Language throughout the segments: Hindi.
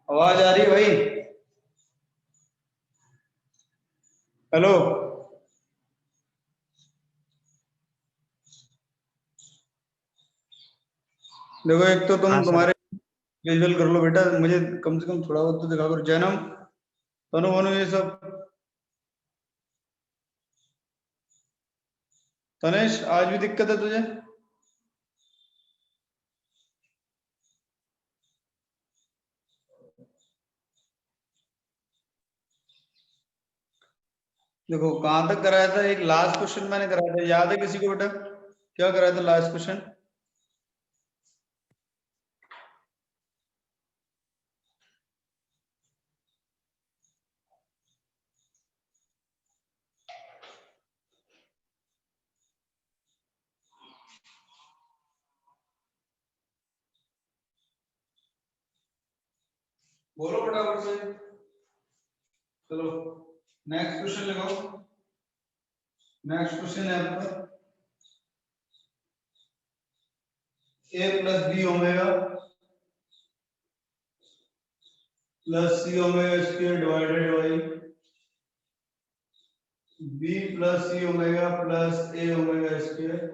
आवाज आ रही है भाई? हेलो। देखो, एक तो हाँ तुम सर। तुम्हारे विजुअल कर लो बेटा, मुझे कम से कम थोड़ा बहुत तो दिखा करो। जन्म, तनु वनु ये सब। तनेश, आज भी दिक्कत है तुझे? देखो कहाँ तक कराया था, एक लास्ट क्वेश्चन मैंने कराया था, याद है किसी को बेटा? क्या कराया था लास्ट क्वेश्चन? बोलो फटाफट से। चलो नेक्स्ट क्वेश्चन लगाओ। नेक्स्ट क्वेश्चन है आपका a plus B omega plus C omega square divided by b plus C omega plus a omega square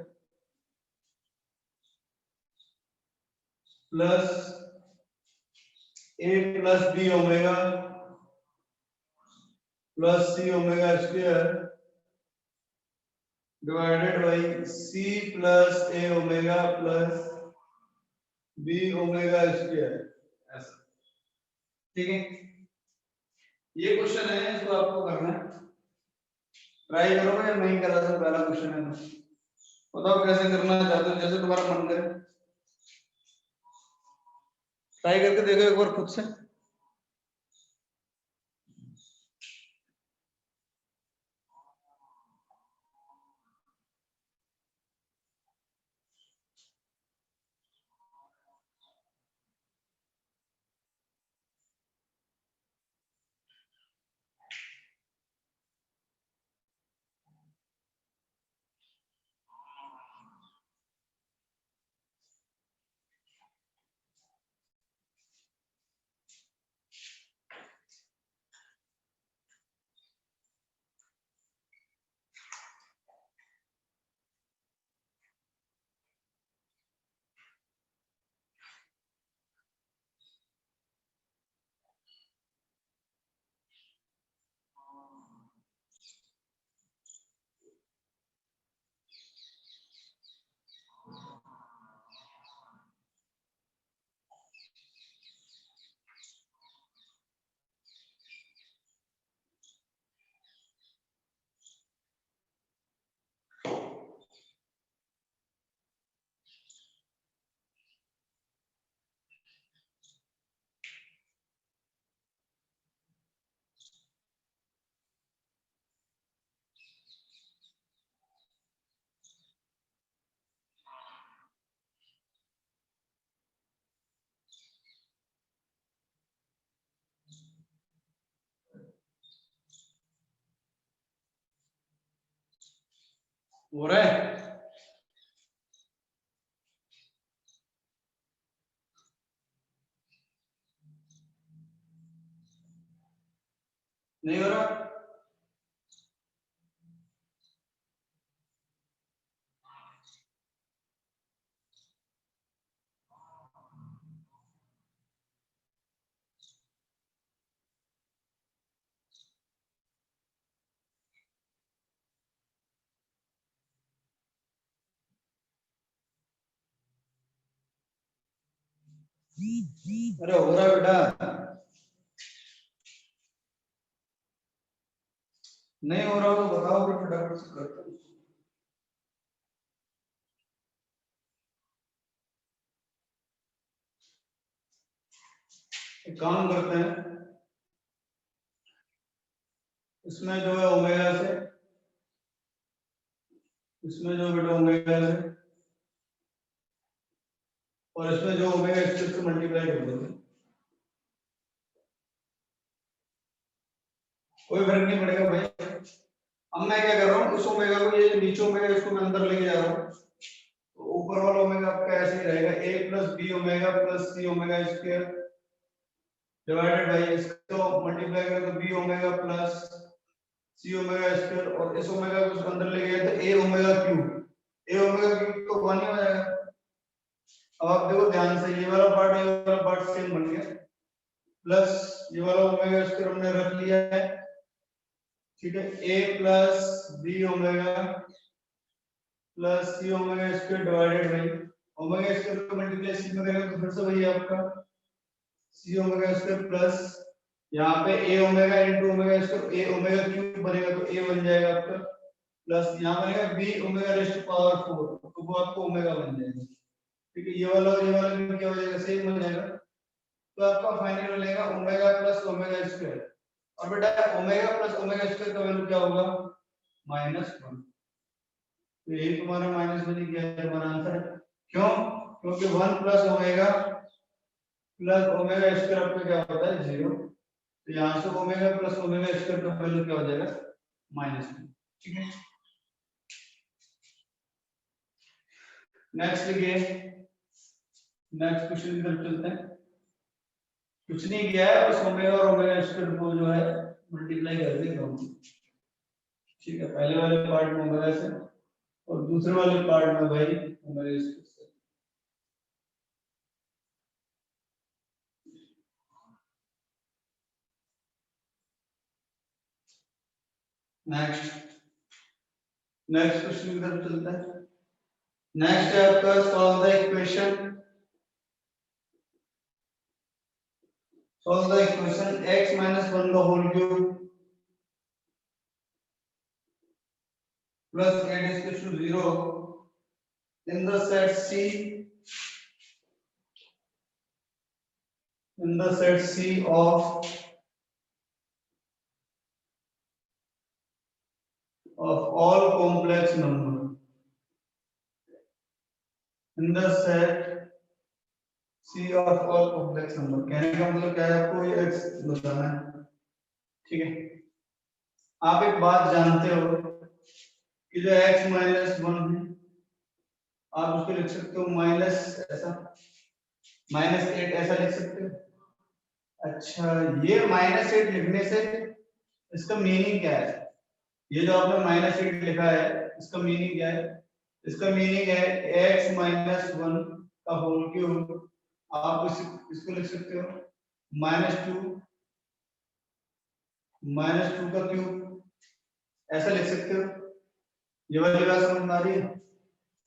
plus a plus b omega plus C omega square divided by c plus a omega plus b omega square. ऐसा, ठीक है? ये क्वेश्चन है, इसको आपको करना है। ट्राई करोगे या नहीं करा था? पहला क्वेश्चन है, बताओ कैसे करना चाहते हो, जैसे तुम्हारा मन करे। ट्राई करके देखो एक बार खुद से। हो रहा है? नहीं हो रहा? अरे हो रहा है बेटा। नहीं हो रहा तो बताओ फिर, फटाफट से करते हैं। एक काम करते हैं, इसमें जो है ओमेगा से, इसमें जो बेटा ओमेगा से, और इसमें जो ओमेगा इससे मल्टीप्लाई कर देते हैं। कोई फर्क नहीं पड़ेगा भाई। अब मैं क्या कर रहा हूँ, इस ओमेगा को, ये नीचे ओमेगा इसको मैं अंदर लेके जा रहा हूँ, तो ऊपर वाला ओमेगा आपका ऐसे ही रहेगा, a plus B omega plus C omega square divided by इसको मल्टीप्लाई करें तो B omega plus C omega square और इस ओमेगा को अंदर ले गए तो ए ओमेगा क्यूब तो 1 ही हो जाएगा। अब आप देखो ध्यान से ये वाला पार्ट सेम बन गया प्लस ये वाला ओमेगा स्क्वायर हमने रख लिया है, ठीक है। a plus B omega plus C omega square divided by omega square को मल्टीप्लाई सी में करेंगे तो फिर से वही आपका सी ओमेगा स्क्वायर प्लस यहाँ पे a omega into omega square a omega cube बनेगा तो a बन जाएगा आपका प्लस यहाँ बनेगा b omega raise to power 4 तो वो आपको ओमेगा बन जाएगा, ठीक है। ये वाला भी क्या हो जाएगा, सेम हो जाएगा। तो आपका फाइनल मिलेगा ओमेगा प्लस ओमेगा स्क्वायर और बेटा ओमेगा प्लस ओमेगा स्क्वायर का वैल्यू क्या होगा -1। तो यही तुम्हारा -1 ही गया तुम्हारा आंसर। क्यों? क्योंकि 1 प्लस ओमेगा स्क्वायर आपका क्या होता है 0। तो यहाँ से ओमेगा प्लस ओमेगा स्क्वायर का वैल्यू क्या हो जाएगा -1, ठीक है। नेक्स्ट लिखिए, नेक्स्ट क्वेश्चन की तरफ चलते हैं। कुछ नहीं किया है, बस ओमेगा और ओमेगा स्क्वायर को जो है मल्टीप्लाई कर देगा, ठीक है। पहले वाले पार्ट में ओमेगा से और दूसरे वाले पार्ट में भाई ओमेगा स्क्वायर से। नेक्स्ट क्वेश्चन की तरफ चलते हैं। नेक्स्ट है आपका solve the equation x minus 1 the whole cube plus 8 is equal to 0 in the set C of all complex number in the set C of all complex number। कहने का मतलब क्या है, आपको ये x बताना है, ठीक है। आप एक बात जानते हो कि जो x minus 1 है आप उसको लिख सकते हो माइनस ऐसा -8 ऐसा लिख सकते हो। अच्छा, ये -8 लिखने से इसका मीनिंग क्या है? ये जो आपने -8 लिखा है इसका मीनिंग क्या है? इसका मीनिंग है x minus 1 का होल क्यूब। आप इसको लिख सकते हो -2 का क्यूब ऐसा लिख सकते हो। ये वाली बात समझ में आ रही है?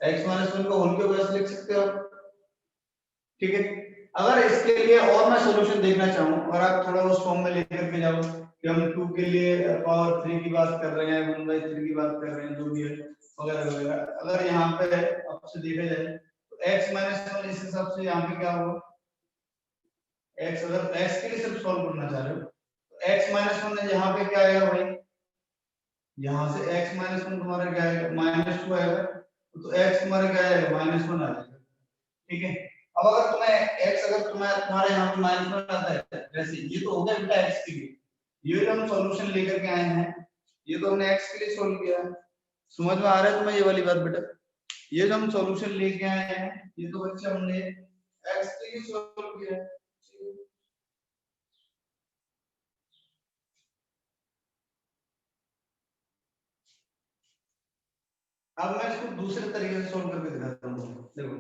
x minus 1 का होल क्यूब ऐसे लिख सकते हो, ठीक है। अगर इसके लिए और मैं सॉल्यूशन देखना चाहूं और आप थोड़ा उस फॉर्म में लेकर के जाओ कि हम 2 के लिए पावर 3 की बात कर रहे हैं, 1/3 की बात कर रहे हैं, जो भी है वगैरह वगैरह, अगर यहाँ पे आपसे देखा जाए तो x minus 1 इस हिसाब से यहाँ पे क्या होगा, x अगर x के लिए सिर्फ सॉल्व करना चाह रहे हो तो x minus 1 यहाँ पे क्या आएगा भाई, यहाँ से x minus 1 तुम्हारा क्या आएगा -2 आएगा, तो x तुम्हारा क्या आएगा -1 आ जाएगा, ठीक है। अब अगर तुम्हारे यहाँ पे -1 आता है, वैसे ये तो हो गया बेटा x के लिए, ये जो हम सॉल्यूशन लेकर के आए हैं ये तो हमने x के लिए सॉल्व किया है। समझ में आ रहा है तुम्हें ये वाली बात बेटा? ये जो हम सॉल्यूशन लेके आए हैं ये तो बच्चे हमने x के लिए सॉल्व किया है। अब मैं इसको दूसरे तरीके से सॉल्व करके दिखाता हूँ। देखो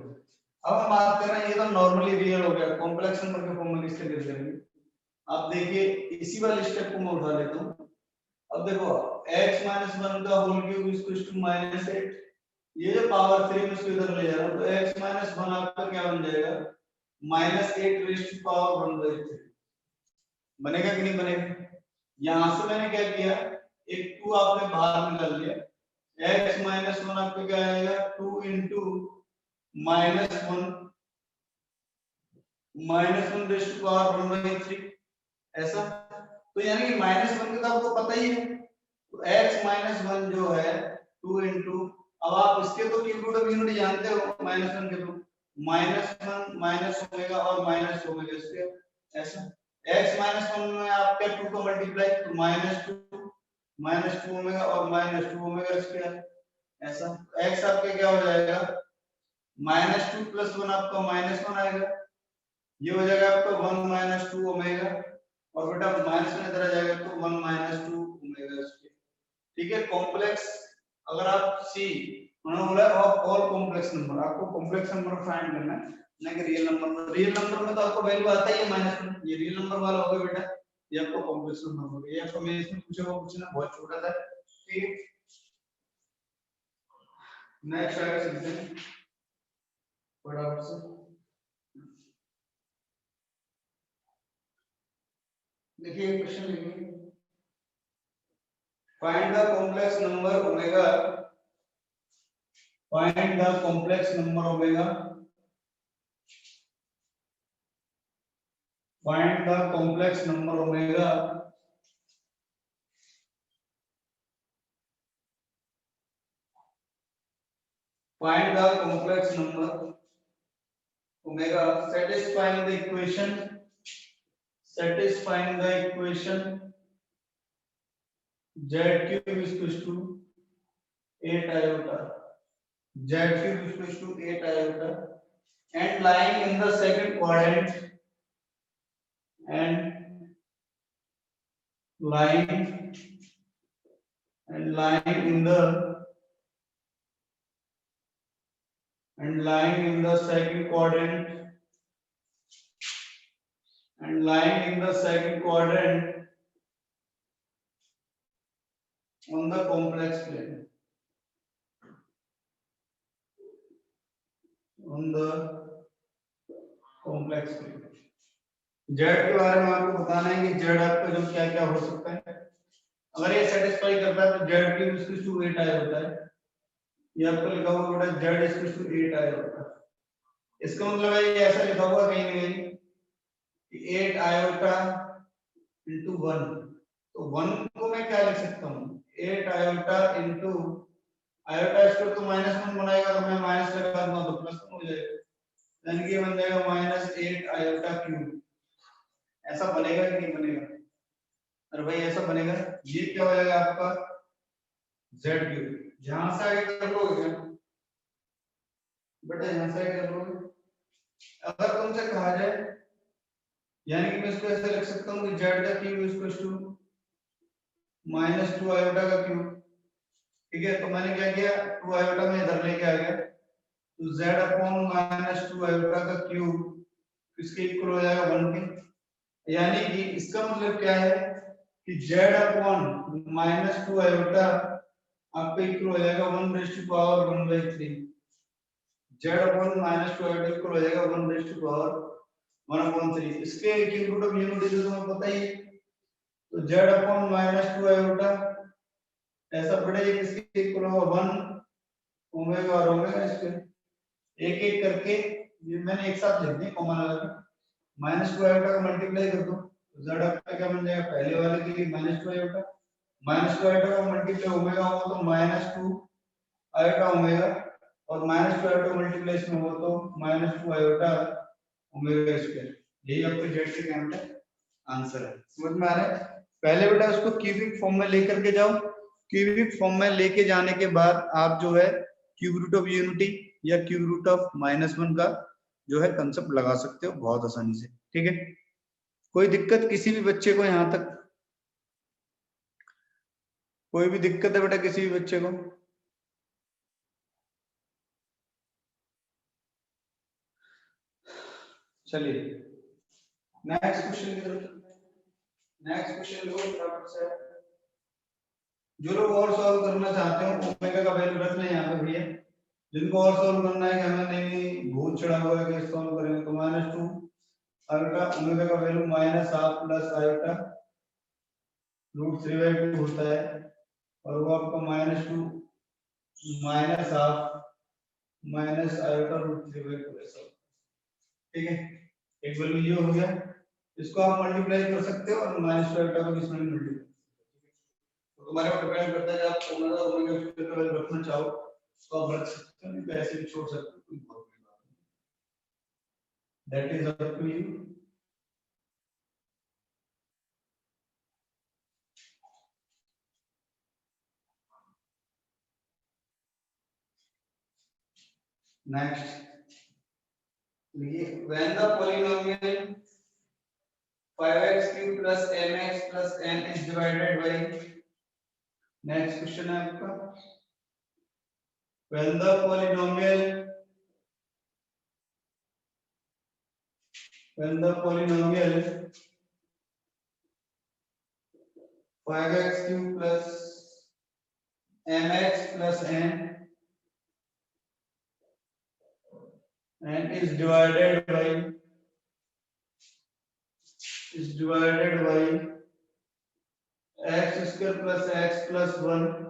अब हम बात कर रहे हैं, ये तो नॉर्मली रियल हो गया, कॉम्प्लेक्स नंबर के फॉर्म में किसके लिए करेंगे। आप देखिए इसी वाले स्टेप को मैं उठा लेता हूँ। अब देखो x minus 1 का whole cube is equal to -8, ये जो पावर 3 में इसको इधर ले जा रहा हूं तो x minus 1 आपका क्या बन जाएगा -8 रेज़ टू पावर 1/3 बनेगा कि नहीं बनेगा। यहां से मैंने क्या किया, एक 2 आपने बाहर निकाल लिया, x minus 1 आपका क्या आएगा 2 into -1 रेज़ टू पावर 1/3 ऐसा। तो यानी कि -1 का तो आपको पता ही है, तो x minus 1 जो है 2 into, अब आप इसके तो क्यूब रूट ऑफ यूनिट जानते हो -1 के तो -1 माइनस ओमेगा और माइनस ओमेगा स्क्वायर ऐसा। x -1 में आप क्या 2 को मल्टीप्लाई तो -2 ओमेगा और -2 ओमेगा स्क्वायर ऐसा। x आपका क्या हो जाएगा -2 + 1 आपका -1 आएगा, ये हो जाएगा आपका 1 माइनस 2 ओमेगा, और बेटा माइनस में इधर आ जाएगा तो 1 माइनस 2 ओमेगा स्क्वायर। ठीक है, कॉम्प्लेक्स अगर आप सी उन्होंने बोला ऑफ ऑल कॉम्प्लेक्स नंबर, आपको कॉम्प्लेक्स नंबर फाइंड करना है ना कि रियल नंबर। रियल नंबर में तो आपको वैल्यू आता ही है माइनस में, ये रियल नंबर वाला होगा बेटा, ये आपको कॉम्प्लेक्स नंबर होगा। ये आपको मैं इसमें पूछे वो पूछना बहुत छोटा था। ठीक है, नेक्स्ट आगे चलते हैं फटाफट से। देखिए क्वेश्चन लिखिए, find the complex number omega, find the complex number omega, find the complex number omega find the complex number omega satisfying the equation, satisfying the equation z cube is equal to 8 iota, z cube is equal to 8 iota, and lying in the second quadrant, and lying lying in the lying in the second quadrant, and lying in the second quadrant on the complex plane, on the complex plane। Z के बारे में आपको बताना है कि जेड आपका जो क्या क्या हो सकता है। अगर ये सेटिस्फाई करता है तो जेड की इसकी टू 8 आई होता है, ये आपको लिखा हुआ बेटा जेड इसकी टू 8 आई होता है। इसका मतलब है ये ऐसा लिखा हुआ कहीं ना कहीं कि 8 आयोटा इनटू 1, तो 1 को मैं क्या लिख सकता हूँ 8 आयोटा इनटू आयोटा स्क्वायर तो -1 बनाएगा तो मैं माइनस लगा दूंगा तो प्लस हो जाएगा, यानी कि बन जाएगा -8 आयोटा क्यूब। ऐसा बनेगा कि नहीं बनेगा? अरे भाई ऐसा बनेगा। ये क्या हो जाएगा आपका z क्यूब, जहां से आगे कर लोगे क्या बेटा, यहां से आगे कर लोगे। अगर तुमसे कहा जाए, यानी कि मैं इसको ऐसे लिख सकता हूं कि z का क्यूब इक्वल्स टू -2 आयोटा का क्यूब। ठीक है, तो मैंने क्या किया 2 आयोटा में इधर लेके आ गया, तो z अपॉन -2 आयोटा का क्यूब किसके इक्वल हो जाएगा 1 के। यानी कि इसका मतलब क्या है कि z अपॉन -2 आयोटा आपका इक्वल हो जाएगा 1 raise to power 1/3। z upon -2 iota equal हो जाएगा 1 रेज़ टू पावर 1/3। इसके क्यूब रूट ऑफ यूनिटी तो तुम्हें पता ही है, तो z अपॉन -2 आयोटा ऐसा पड़े किसके इक्वल होगा 1 ओमेगा और ओमेगा स्क्वायर। एक एक करके ये मैंने एक साथ लिख दिया कॉमन लगा के, -2 आयोटा का मल्टीप्लाई कर दो तो z आपका क्या बन जाएगा, पहले वाले के लिए -2 आयोटा, -2 आयोटा का मल्टीप्लाई ओमेगा होगा तो -2 आयोटा ओमेगा, और -2 आयोटा मल्टीप्लाई में हो तो -2 आयोटा ओमेगा स्क्वायर। यही आपके जेड के क्या है आंसर है। समझ में आ रहा है? पहले बेटा उसको क्यूबिक फॉर्म में लेकर के जाओ, क्यूबिक फॉर्म में लेके जाने के बाद आप जो है क्यूब रूट ऑफ यूनिटी या क्यूब रूट ऑफ -1 का जो है कंसेप्ट लगा सकते हो बहुत आसानी से। ठीक है, कोई दिक्कत किसी भी बच्चे को यहां तक, कोई भी दिक्कत है बेटा किसी भी बच्चे को? चलिए नेक्स्ट क्वेश्चन की तरफ चलते हैं। नेक्स्ट क्वेश्चन लो फटाफट से। जो लोग और सॉल्व करना चाहते हो ओमेगा का वैल्यू रख लें यहाँ पे भैया, जिनको और सॉल्व करना है कि हमें नहीं भूत चढ़ा हुआ है कि सॉल्व करेंगे तो -2 आयोटा ओमेगा का वैल्यू -1/2 प्लस आयोटा √3/2 होता है, और वो आपका -2 -1/2 माइनस आयोटा √3/2 ऐसा। ठीक है, एक वैल्यू ये हो गया, इसको आप मल्टीप्लाई कर सकते हो और -2 आयोटा को इसमें मल्टीप्लाई, तो तुम्हारे ऊपर डिपेंड करता है कि आप ओमेगा और ओमेगा स्क्वायर का वैल्यू रखना चाहो तो आप रख सकते हो, नहीं तो ऐसे भी छोड़ सकते हो, कोई बहुत बड़ी बात नहीं, that is up to you. Next when the polynomial 5x cube plus mx plus n is divided by, next question है आपका, when the polynomial 5x cube plus mx plus n and is divided by x square plus x plus 1,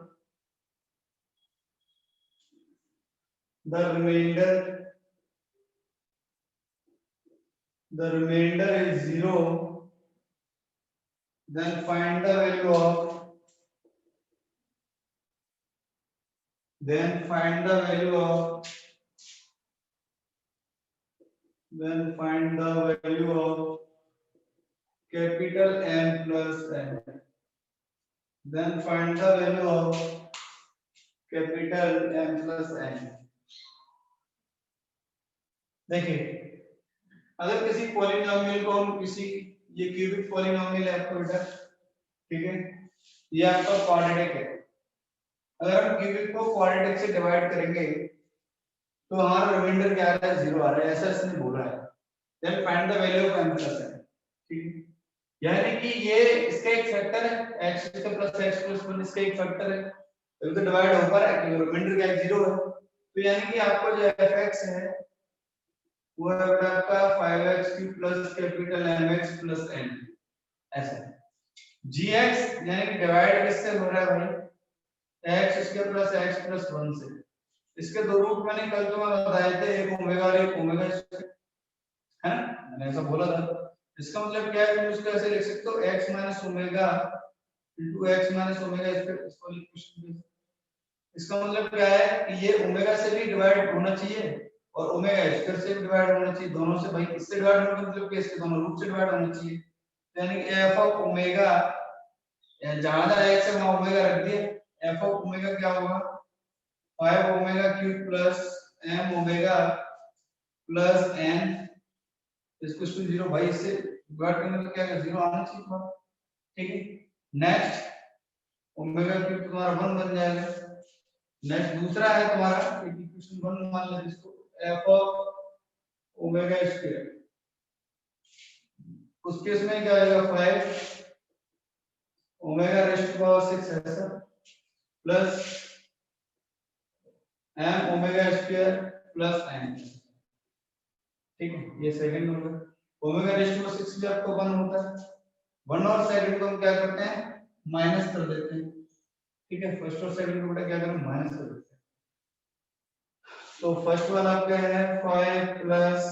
the remainder is 0, then find the value of capital M plus n. Then find the value of capital M plus n. देखिए, अगर किसी पॉलिनोमियल को हम ये क्यूबिक पॉलिनोमियल है आपका बेटा, ठीक है, ये आपका क्वाड्रेटिक है। अगर हम क्यूबिक को क्वाड्रेटिक से डिवाइड करेंगे तो हमारा रिमाइंडर क्या आ रहा है, 0 आ रहा है, ऐसा इसने बोला है। Then find the value of m plus n, ठीक है, यानी कि ये इसका एक फैक्टर है, x plus x plus 1 इसका एक फैक्टर है, तो डिवाइड हो रहा है कि रिमाइंडर क्या है, 0 है। तो यानी कि आपको जो fx है वो है आपका 5x cube plus capital mx plus n, ऐसा। gx यानी कि डिवाइड किससे हो रहा है भाई, x square plus x plus 1 से। इसके दो रूट मैंने कल जो बताए थे, एक ओमेगा और एक ओमेगा स्क्वायर, है ना, मैंने ऐसा बोला था। इसका मतलब क्या है, तुम इसको ऐसे लिख सकते हो x minus omega into x minus omega square, इसको लिख। इसका मतलब क्या है कि ये ओमेगा से भी डिवाइड होना चाहिए और ओमेगा स्क्वायर से भी डिवाइड होना चाहिए, दोनों से भाई, किससे डिवाइड होना मतलब कि इसके दोनों रूट से डिवाइड होना चाहिए। यानी कि f ऑफ ओमेगा, जहां जहां x है वहां ओमेगा रख दिए, f ऑफ ओमेगा क्या होगा, 5 omega cube plus m omega plus n इसको 0, भाई इससे डिवाइड करने में क्या है, 0 आना चाहिए तुम्हारा, ठीक है। नेक्स्ट ओमेगा क्यूब तुम्हारा 1 बन जाएगा। नेक्स्ट दूसरा है तुम्हारा इक्वेशन 1 मान लेते इसको, f ऑफ ओमेगा स्क्वायर, उस केस में क्या आएगा, 5 ओमेगा रेज़ टू पावर 6 ऐसा plus m omega square plus n, ठीक है, ये सेकंड होगा। ओमेगा रेज़ टू पावर 6 जब आपको 1 होता है, 1 और सेकंड को हम क्या करते हैं, माइनस कर देते हैं, ठीक है, फर्स्ट और सेकंड को बेटा क्या करें, माइनस कर देते हैं। तो फर्स्ट वाला आपका है 5 plus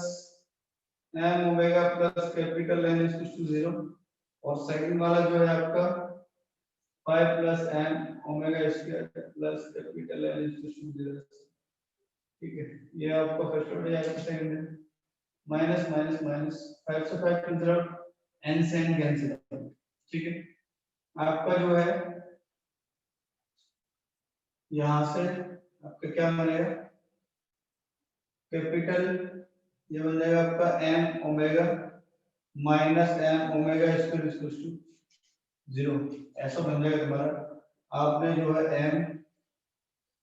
m omega plus capital n is to 0, और सेकंड वाला जो है आपका 5 plus m omega square plus capital n is to 0, ठीक है। ये आपका फर्स्ट हो जाएगा, सेकंड है माइनस माइनस माइनस 5 से 5 कैंसिल आउट, n से n कैंसिल आउट, ठीक है। आपका जो है यहां से आपका क्या बनेगा, कैपिटल ये बन जाएगा आपका m omega minus m omega square equal to 0, ऐसा बन जाएगा तुम्हारा। आपने जो है m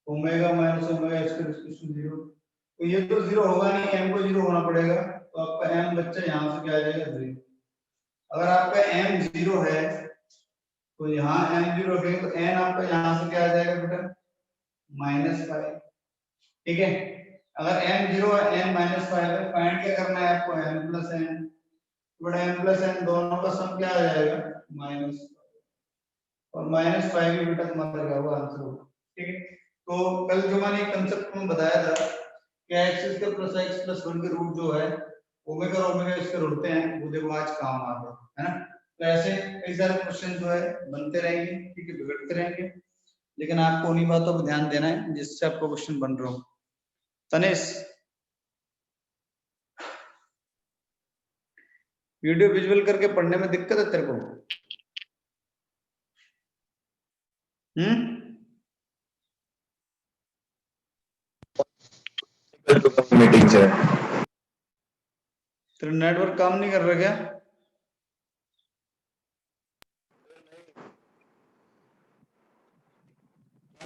omega minus omega square equal to 0, तो ये तो 0 होगा नहीं, m को 0 होना पड़ेगा, तो आपका m बच्चा यहां से क्या आ जाएगा, 0। अगर आपका m 0 है तो यहाँ m 0 रखेंगे तो n आपका यहां से क्या आ जाएगा बेटा, -5, ठीक है। अगर m 0 है, n -5 है, फाइंड क्या करना है आपको, m plus n, but m plus n दोनों का सम क्या आ जाएगा, माइनस, और -5 भी बेटा तुम्हारा क्या होगा, आंसर होगा, ठीक है। तो कल जो मैंने एक कंसेप्ट में बताया था कि x square plus x plus 1 के रूट जो है ओमेगा और ओमेगा स्क्वायर होते हैं, वो देखो आज काम आ गया, है ना। तो ऐसे कई सारे क्वेश्चन जो है बनते रहेंगे, ठीक है, बिगड़ते रहेंगे, लेकिन आपको उन्हीं बातों पर ध्यान देना है जिससे आपको क्वेश्चन बन रहा हो। तनेश, वीडियो विजुअल करके पढ़ने में दिक्कत है तेरे को, मीटिंग है। तेरा नेटवर्क काम नहीं कर रहा क्या?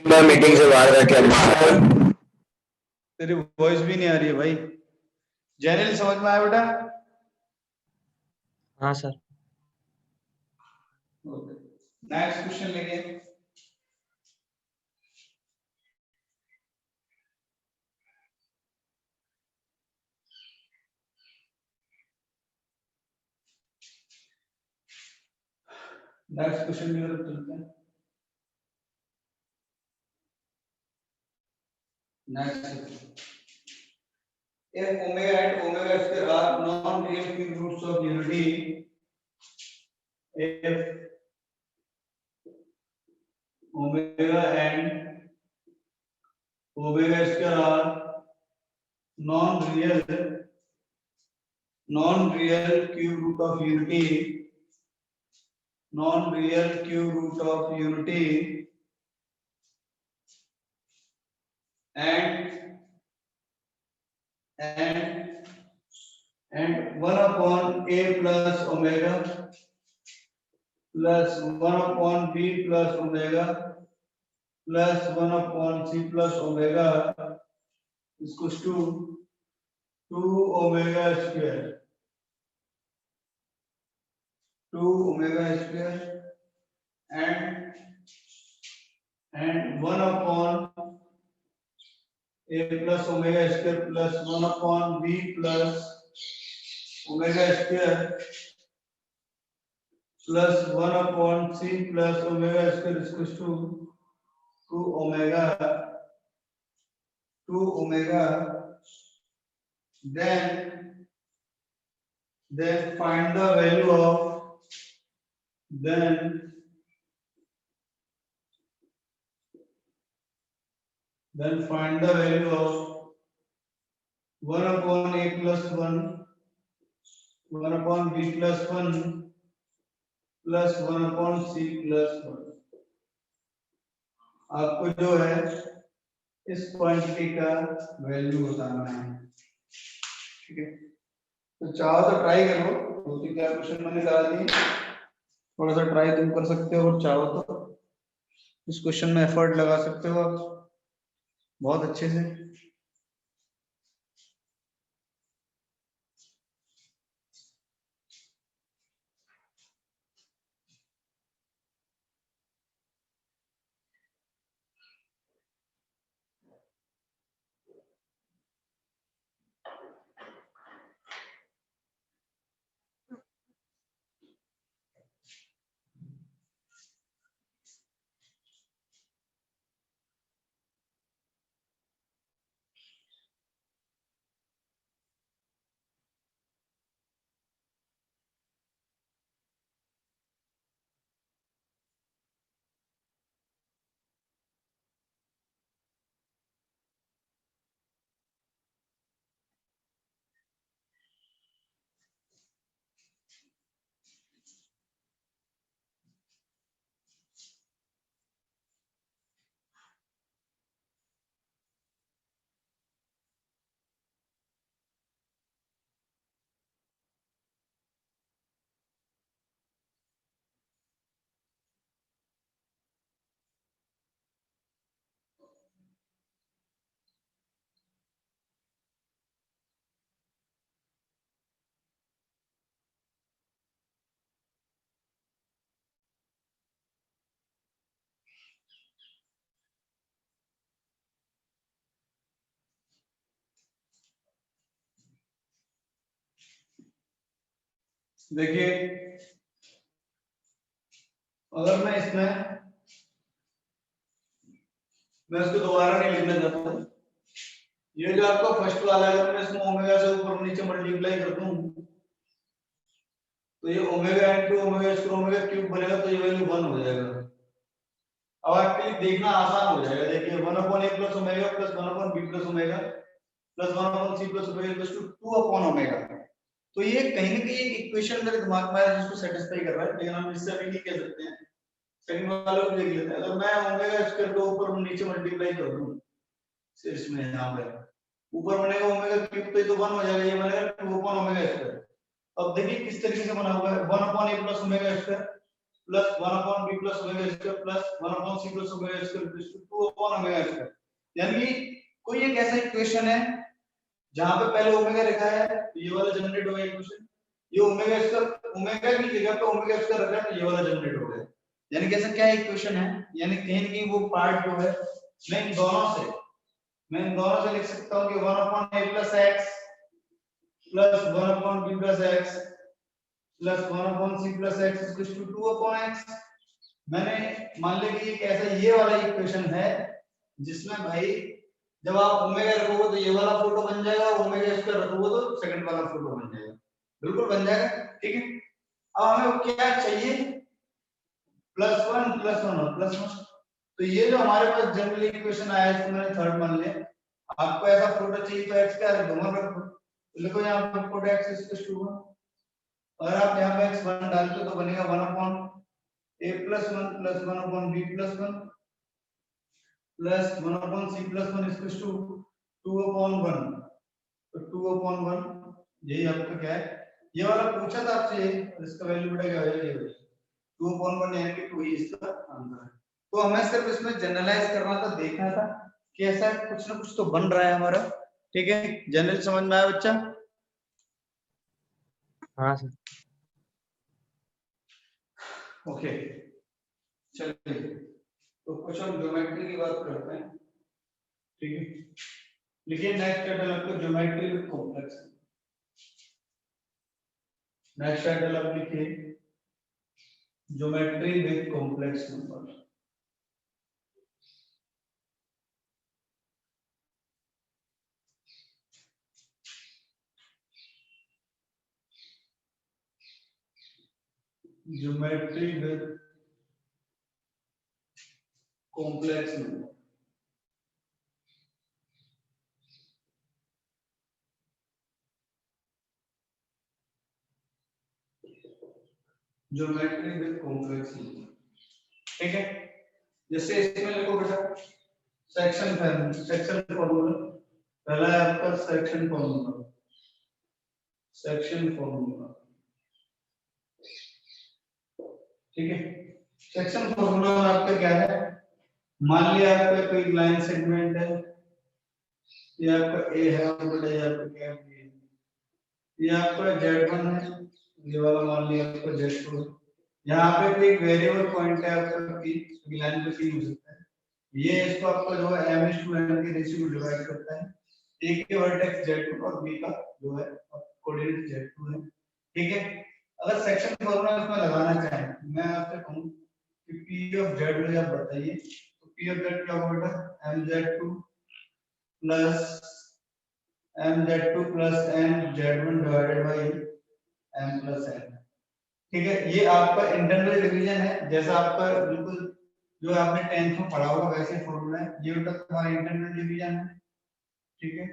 मैं मीटिंग से बाहर रखे। तेरी वॉइस भी नहीं आ रही है भाई। जैनिल समझ में आया बेटा? हाँ सर। नेक्स्ट क्वेश्चन लेंगे। नेक्स्ट क्वेश्चन की तरफ चलते हैं। Next, if omega and omega square are non-real cube roots of unity, if omega and omega square are non-real cube root of unity, non-real cube root of unity, and 1 upon a plus omega plus 1 upon b plus omega plus 1 upon c plus omega is equals to 2 omega square, 2 omega square, and 1 upon a plus omega square plus 1 upon b plus omega square plus 1 upon c plus omega square is equals to 2 omega, then find the value of, then find the value of 1 upon a plus 1, 1 upon b plus 1 plus 1 upon c plus 1। आपको जो है इस क्वांटिटी का वैल्यू बताना है, ठीक है। तो चाहो तो ट्राई करो, दो तीन चार क्वेश्चन मैंने डाल दिए, थोड़ा सा ट्राई तुम कर सकते हो, और चाहो तो इस क्वेश्चन में एफर्ट लगा सकते हो आप बहुत अच्छे से। देखिए, अगर मैं इसको दोबारा नहीं लिखना चाहता, ये जो आपका फर्स्ट वाला है, अगर मैं इसको ओमेगा से ऊपर नीचे मल्टीप्लाई कर दूं तो ये omega into omega square omega cube बनेगा, तो ये वैल्यू 1 हो जाएगा। अब आपके लिए देखना आसान हो जाएगा। देखिए 1 upon a plus omega plus 1 upon b plus omega plus 1 upon c plus omega equals to 2 upon omega. तो ये कहीं ना कहीं एक इक्वेशन मेरे दिमाग में है जिसको सेटिस्फाई कर रहा है, लेकिन हम इससे अभी नहीं कह सकते हैं। सेकंड वाले को देख लेते हैं। अगर मैं ओमेगा स्क्वायर को ऊपर और नीचे मल्टीप्लाई कर दूं, से इसमें यहां पे ऊपर बनेगा ओमेगा क्यूब, तो ये तो 1 हो जाएगा, ये बनेगा 2 अपॉन ओमेगा स्क्वायर। अब देखिए किस तरीके से बना हुआ है, 1/a plus omega square plus 1/b plus omega square plus 1/c plus omega square equals to 2/ओमेगा स्क्वायर। यानी कि कोई एक ऐसा इक्वेशन है जहां पे पहले ओमेगा लिखा है तो ये वाला जनरेट हो गया इक्वेशन, ये ओमेगा स्क्वायर ओमेगा की जगह पे ओमेगा स्क्वायर रखा है तो ये वाला जनरेट हो गया। यानी कैसा क्या इक्वेशन है, यानी कहीं न कहीं वो पार्ट जो है मैं इन दोनों से लिख सकता हूं कि 1/a plus x plus 1/b plus x plus 1/c plus x equals to 2/x। मैंने मान लिया कि एक ऐसा ये वाला इक्वेशन है जिसमें भाई जब आप ओमेगा रखोगे तो ये वाला फोटो बन जाएगा, ओमेगा स्क्वायर रखोगे तो सेकंड वाला फोटो बन जाएगा, बिल्कुल बन जाएगा। ठीक है, अब हमें क्या चाहिए, +1 +1 प्लस 1। तो ये जो हमारे पास जनरल इक्वेशन आया है इसको मैंने थर्ड मान लिया। आपको ऐसा फोटो चाहिए तो x क्या दोनों रखो, तो लिखो यहाँ पे फोटो x इक्वल्स टू 1, अगर आप यहाँ पे x1 डालते हो तो बनेगा 1/a plus 1 plus 1/b plus 1 plus 1/c plus 1 equals to 2/1। तो 2/1 यही आपका क्या है, ये वाला पूछा था आपसे और इसका वैल्यू बेटा क्या हो जाएगा, ये 2/1 यानी कि 2 ही इसका आंसर है। तो हमें सिर्फ इसमें जनरलाइज करना था, देखना था कि ऐसा कुछ ना कुछ तो बन रहा है हमारा। ठीक है, जनरल समझ में आया बच्चा? हाँ सर। ओके चलिए, तो कुछ हम ज्योमेट्री की बात करते हैं। ठीक है, लिखिए नेक्स्ट टाइटल आपको geometry with complex. Next title आप लिखिए geometry with complex number. Geometry with complex number. Geometry with complex number, ठीक है। जैसे इसमें लिखो बेटा सेक्शन फॉर्मूला, पहला है आपका सेक्शन फॉर्मूला, सेक्शन फॉर्मूला। ठीक है, सेक्शन फॉर्मूला आपका क्या है, मान लिया आपका कोई लाइन सेगमेंट है, ये आपका ए है और बेटा ये आपका क्या है, ये आपका z1 है, ये वाला मान लिया आपका z2 है। यहाँ पे कोई वेरिएबल पॉइंट है आपका p, लाइन पे p हो सकता है, ये इसको आपका जो है m/n के रेशियो में डिवाइड करता है, a के वर्टेक्स z2 और b का जो है कोऑर्डिनेट z2 है। ठीक है, अगर सेक्शन फॉर्मूला इसमें लगाना चाहें, मैं आपसे कहूं कि p ऑफ z आप बताइए, तो p ऑफ z क्या होगा बेटा, mz2 plus mz2 plus mz1 divided by m plus n। ठीक है, ये आपका इंटरनल डिवीजन है, जैसा आपका बिल्कुल जो आपने 10th में पढ़ा होगा वैसे फॉर्मूला है, ये बेटा तुम्हारा इंटरनल डिवीजन है। ठीक है,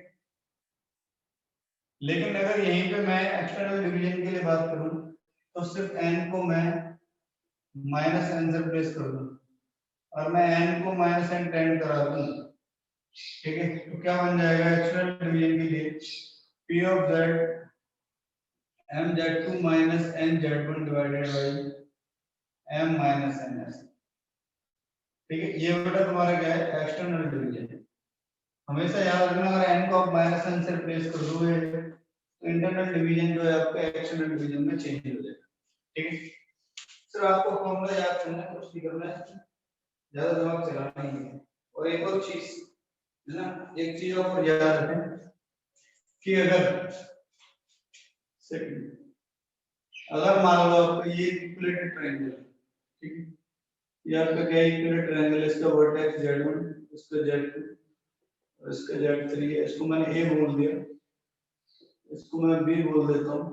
लेकिन अगर यहीं पे मैं एक्सटर्नल डिवीजन के लिए बात करूं तो सिर्फ n को मैं -n से रिप्लेस कर दूं और मैं n को -n 10 करा दूं। ठीक है, तो क्या बन जाएगा एक्सटर्नल डिवीजन के लिए p of z mz2 minus nz1 divided by m minus ns। ठीक है, ये बेटा तुम्हारा क्या है एक्सटर्नल डिवीजन। हमेशा याद रखना अगर n को आप माइनस n से रिप्लेस कर दोगे तो इंटरनल डिवीजन जो है आपका एक्सटर्नल डिवीजन में चेंज हो जाएगा। ठीक है, सिर्फ आपको फॉर्मूला याद करना है, कुछ नहीं करना है, ज्यादा दिमाग चलाना नहीं है। और एक और चीज है ना, एक चीज और याद रखें कि अगर मान लो आपको ये इक्विलेटरल ट्रायंगल, ठीक है, ये आपका क्या इक्विलेटरल ट्रायंगल, इसका वर्टेक्स z1, इसका z2 और इसका z3 है, इसको मैंने a बोल दिया, इसको मैं b बोल देता हूं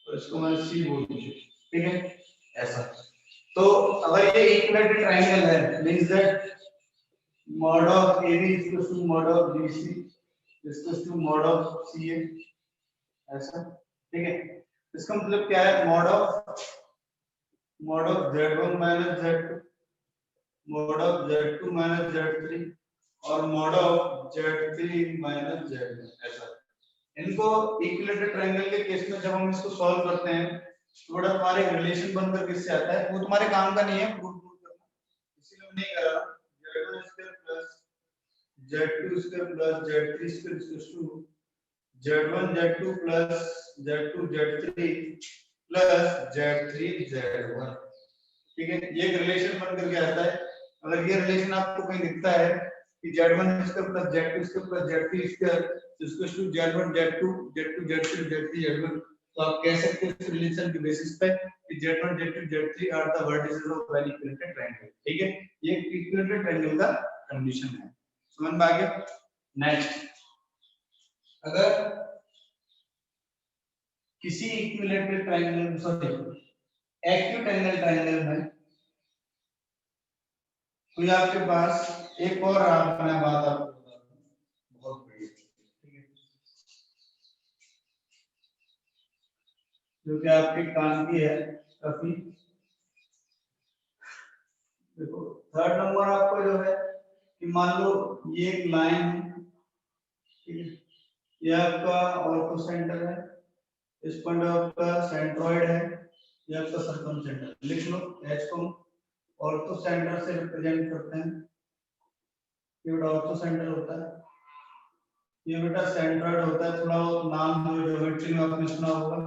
और इसको मैं c बोल दिया। ठीक है, ऐसा। तो अगर ये इक्विलेटरल ट्रायंगल है means that mod of ab is equal to mod of bc is equal to mod of ca, ऐसा। ठीक है, इसका मतलब क्या है, mod of z1 minus z2 mod of z2 minus z3 और mod of z3 minus z1, ऐसा। इनको इक्विलेटरल ट्रायंगल के केस में जब हम इसको सॉल्व करते हैं तो बड़ा तुम्हारे रिलेशन बनकर किससे आता है, वो तुम्हारे काम का नहीं है प्रूव करना, इसीलिए मैं नहीं कर रहा। z1 square plus z2 square plus z3 square equals to z1 z2 plus z2 z3 plus z3 z1। ठीक है, ये एक रिलेशन बन करके आता है। अगर ये रिलेशन आपको कहीं दिखता है कि z1 square plus z2 square plus z3 square equals to z1 z2 z2 z3 z3 z1, तो आप कह सकते हो इस रिलेशन के बेसिस पे कि z1 z2 z3 are the vertices of an equilateral triangle. ठीक है, ये इक्विलेटरल ट्रायंगल का कंडीशन है, समझ में आ गया। नेक्स्ट, अगर किसी equilateral triangle sorry acute angle triangle में कोई आपके पास एक और अपना बात आपको बता दूं, बहुत बढ़िया, ठीक है, जो कि आपके काम की है काफी। देखो थर्ड नंबर आपको जो है कि मान लो ये एक लाइन है, ठीक है, ये आपका ऑर्थो सेंटर है, इस पॉइंट आपका सेंट्रॉइड है, ये आपका सर्कमसेंटर, लिख लो एच को ऑर्थो सेंटर से रिप्रेजेंट करते हैं। ये बेटा ऑर्थो सेंटर होता है, ये बेटा सेंट्रॉइड होता है, थोड़ा नाम जो ज्योमेट्री में आपने सुना होगा,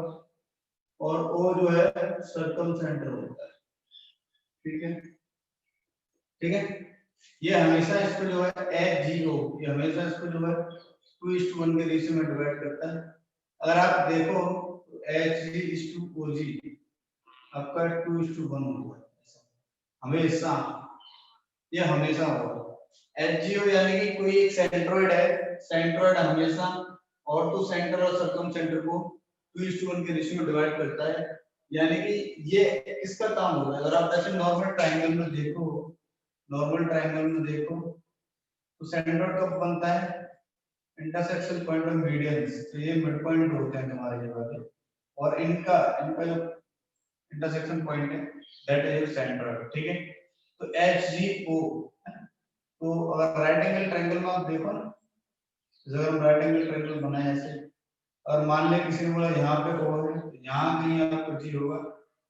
और ओ जो है सर्कमसेंटर होता है। ठीक है, ठीक है, ये हमेशा इसको जो है एच जी ओ, ये हमेशा इसको जो है 2:1 के रेशियो में डिवाइड करता है। अगर आप देखो तो H G is to O G आपका 2:1 होगा हमेशा, ये हमेशा होगा। एचजीओ यानी कि कोई एक सेंट्रोइड है, सेंट्रोइड हमेशा ऑर्थो सेंटर और सर्कम सेंटर को 2:1 के रेशियो में डिवाइड करता है, यानी कि ये किसका काम होगा। अगर आप ऐसे नॉर्मल ट्रायंगल में देखो, नॉर्मल ट्रायंगल में देखो तो सेंट्रोइड कब बनता है, इंटरसेक्शन पॉइंट ऑफ मीडियंस, तो ये मिड पॉइंट होते हैं तुम्हारे ये वाले, और इनका इनका जो इंटरसेक्शन पॉइंट है दैट इज सेंट्रोइड। ठीक है, तो एच जी ओ, तो अगर राइट एंगल ट्रायंगल में आप देखो ना, अगर हम राइट एंगल ट्रायंगल बनाए ऐसे, और मान ले किसी ने बोला यहाँ पे ओ है, तो यहाँ कहीं आपका जी होगा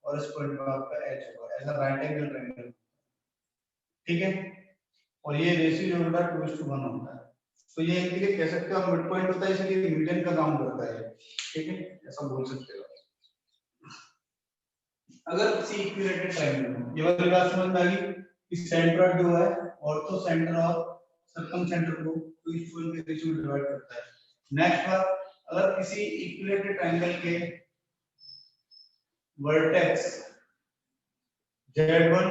और इस पॉइंट पे आपका एच होगा, ऐसा राइट एंगल ट्रायंगल। ठीक है, और ये रेशियो जो होता है 2:1 होता है, तो ये इनके लिए कह सकते हो आप मिड पॉइंट होता है, इसलिए मीडियन का काम करता है। ठीक है, ऐसा बोल सकते हो। अगर किसी इक्विलेटरल ट्रायंगल में ये वाली बात समझ में आ गई कि सेंट्रोइड जो है ऑर्थो सेंटर और सर्कम सेंटर को 2:1 के रेशियो में डिवाइड करता है। नेक्स्ट बात, अगर किसी इक्विलेटरल ट्रायंगल के वर्टेक्स z1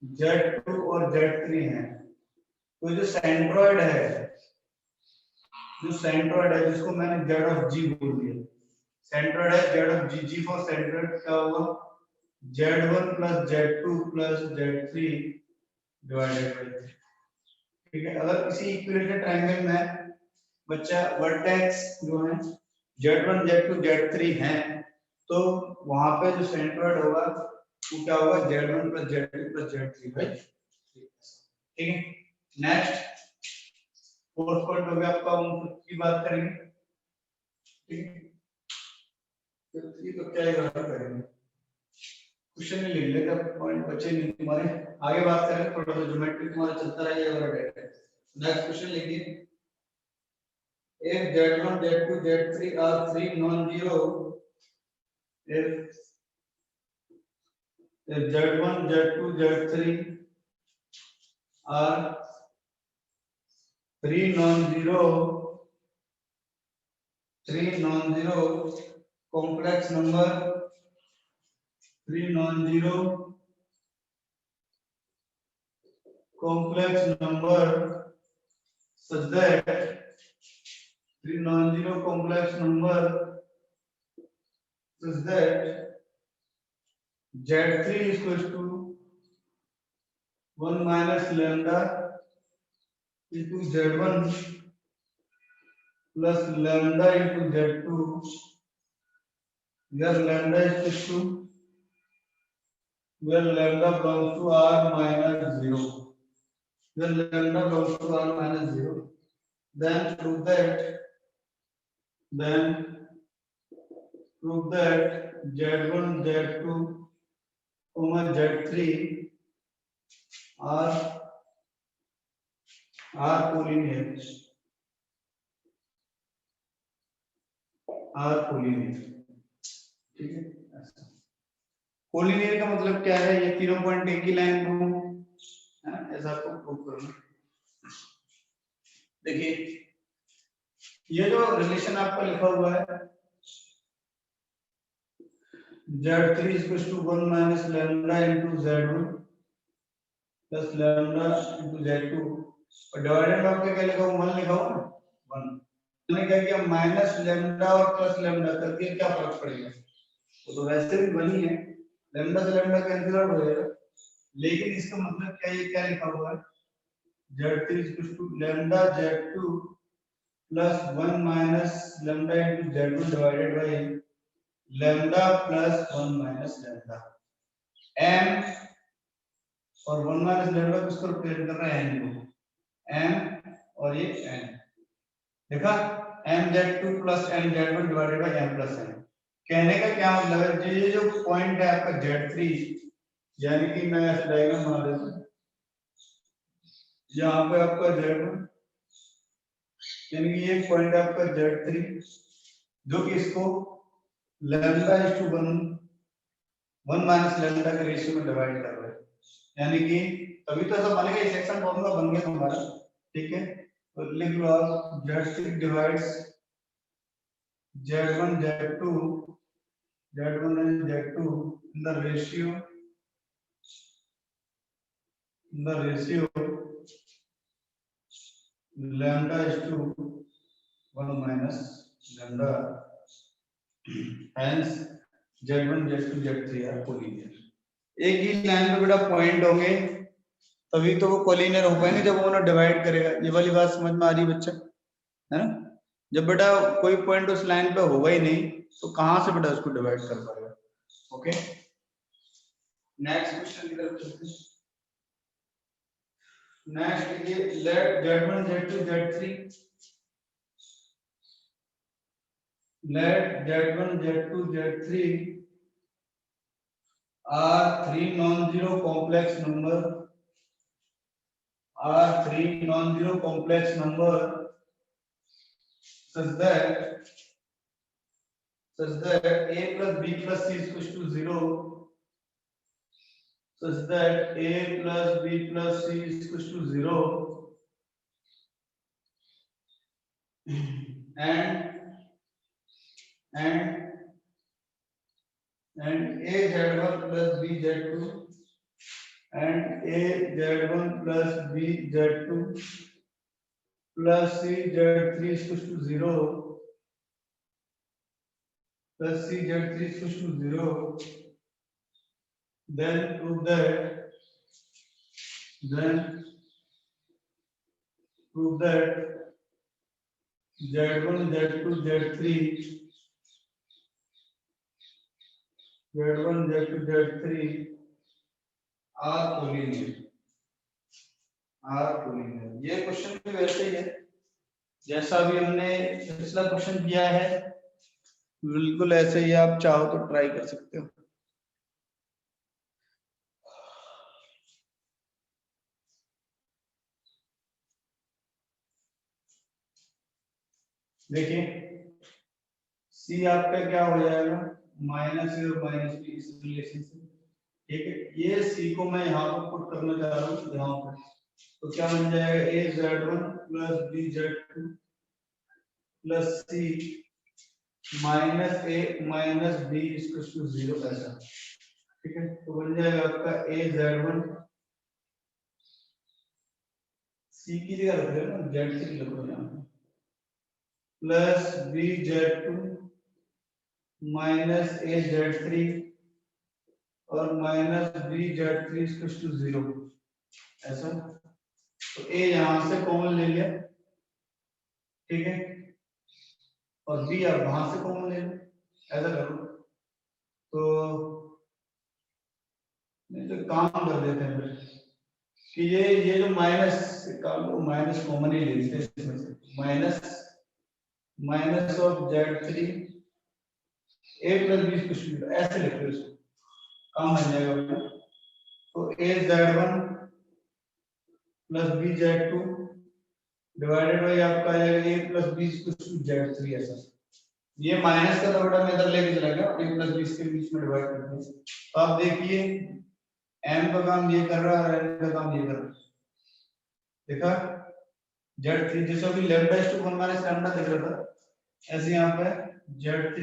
z2 और z3 हैं, तो जो सेंट्रोइड है, जिसको मैंने z ऑफ g बोल दिया, सेंट्रोइड है z of g, g for centroid क्या होगा z1 plus z2 plus z3 divided by 3। ठीक है, अगर किसी इक्विलेटरल ट्रायंगल में बच्चा वर्टेक्स जो है z1 z2 z3 हैं, तो वहां पे जो सेंट्रोइड होगा वो क्या होगा z1 plus z2 plus z3 bye 3। ठीक है, नेक्स्ट फोर्थ पॉइंट हो गया आपका, हम की बात करेंगे। ठीक है, तो ये तो क्या ही बात करेंगे, क्वेश्चन ही लिख लेते हैं, पॉइंट बचे नहीं तुम्हारे, आगे बात करेंगे, थोड़ा सा ज्योमेट्री तुम्हारा चलता रहेगा। नेक्स्ट क्वेश्चन लिखिए, if z1 z2 z3 are three non-zero, if z1 z2 z3 are three non-zero complex number, three non-zero complex number such that three non-zero complex number such that z3 is equals to 1 minus lambda into z1 plus lambda into z2, where lambda is equals to, where lambda belongs to r minus 0, where lambda belongs to r minus 0, then prove that then prove that z1 z2 comma z3 are collinear ठीक है। कोलिनियर का मतलब क्या है, ये तीनों पॉइंट एक ही लाइन पर हों, है ना, ऐसा आपको प्रूव करना। देखिए ये जो रिलेशन आपका लिखा हुआ है z3 equals to 1 minus lambda into z1 plus lambda into z2 और डिवाइडेड बाय आपका क्या लिखा हुआ, 1 लिखा हुआ ना, 1। मैंने क्या किया, माइनस लैम्डा और प्लस लैम्डा करके क्या फर्क पड़ेगा, वो तो वैसे भी 1 ही है, लैम्डा से लैम्डा कैंसिल आउट हो जाएगा। लेकिन इसका मतलब क्या, ये क्या लिखा हुआ है, z3 equals to lambda z2 plus 1 minus lambda into z1 divided by lambda plus 1 minus lambda. m और 1 माइनस लैम्डा किसको रिप्रेजेंट कर रहा है, n को, m और ये n देखा, mz2 plus mz1 divided by m plus n। कहने का क्या मतलब है, ये जो पॉइंट है आपका z3, यानी कि मैं ऐसे डायग्राम बना देता हूं, यहाँ पे आपका z1 यानी कि ये पॉइंट है आपका z3 जो कि इसको lambda is to 1 minus lambda के रेशियो में डिवाइड कर रहा है, यानी कि तभी तो ऐसा बनेगा, ये सेक्शन फॉर्मूला बन गया हमारा, ठीक है। तो लिख लो आप z3 divides z1 z2 and z2 in the ratio lambda is to 1 minus lambda, hence z1 z2 z3 are collinear। एक ही लाइन पे बेटा पॉइंट होंगे तभी तो वो कोलिनियर हो पाएंगे, जब वो उन्हें डिवाइड करेगा। ये वाली बात समझ में आ रही है बच्चा, है ना। जब बेटा कोई पॉइंट उस लाइन पे होगा ही नहीं तो कहां से बेटा उसको डिवाइड कर पाएगा। ओके, नेक्स्ट क्वेश्चन की तरफ चलते हैं। नेक्स्ट ये late z1 z2 z3 let z1 z2 z3 are three non-zero complex number such that a plus b plus c is equal to 0, such that a plus b plus c is equal to 0 and a z1 plus b z2 and a z1 plus b z2 plus c z3 is equal to 0 plus c z3 is equal to 0, then prove that z1 z2 z3 are collinear। ये क्वेश्चन भी वैसे ही है जैसा अभी हमने पिछला क्वेश्चन किया है, बिल्कुल ऐसे ही आप चाहो तो ट्राई कर सकते हो। देखिए c आपका क्या हो जाएगा, माइनस ए और माइनस बी इस रिलेशन से, ठीक है। ये c को मैं यहाँ पर पुट करना चाह रहा हूँ यहाँ पर, तो क्या बन जाएगा, a z1 plus b z2 plus c minus A minus B equal to 0 ऐसा, ठीक है। तो बन जाएगा आपका a z1 c की जगह रख देना z3 लिख दो यहाँ पे plus b z2 minus a z3 और minus b z3 equal to 0 ऐसा। तो a यहां से कॉमन ले लिया, ठीक है, और b आप वहां से कॉमन ले लो, ऐसा करो। तो नहीं तो काम कर देते हैं फिर कि ये जो माइनस काम को माइनस कॉमन ही ले लेते हैं इसमें से, minus minus of Z3 A plus B कुछ भी ऐसे लिख लो इसको, काम बन जाएगा अपना। तो A Z1 plus B Z2 divided bye आपका आ जाएगा A प्लस B कुछ Z3 ऐसा। ये माइनस का तो बेटा मैं इधर लेके चला गया, A प्लस B के बीच में डिवाइड कर दिया। तो आप देखिए M का काम ये कर रहा है और N का काम ये कर रहा है, देखा Z3 जैसे अभी left dash to 1 minus lambda दिख रहा था, ऐसे यहाँ पे Z3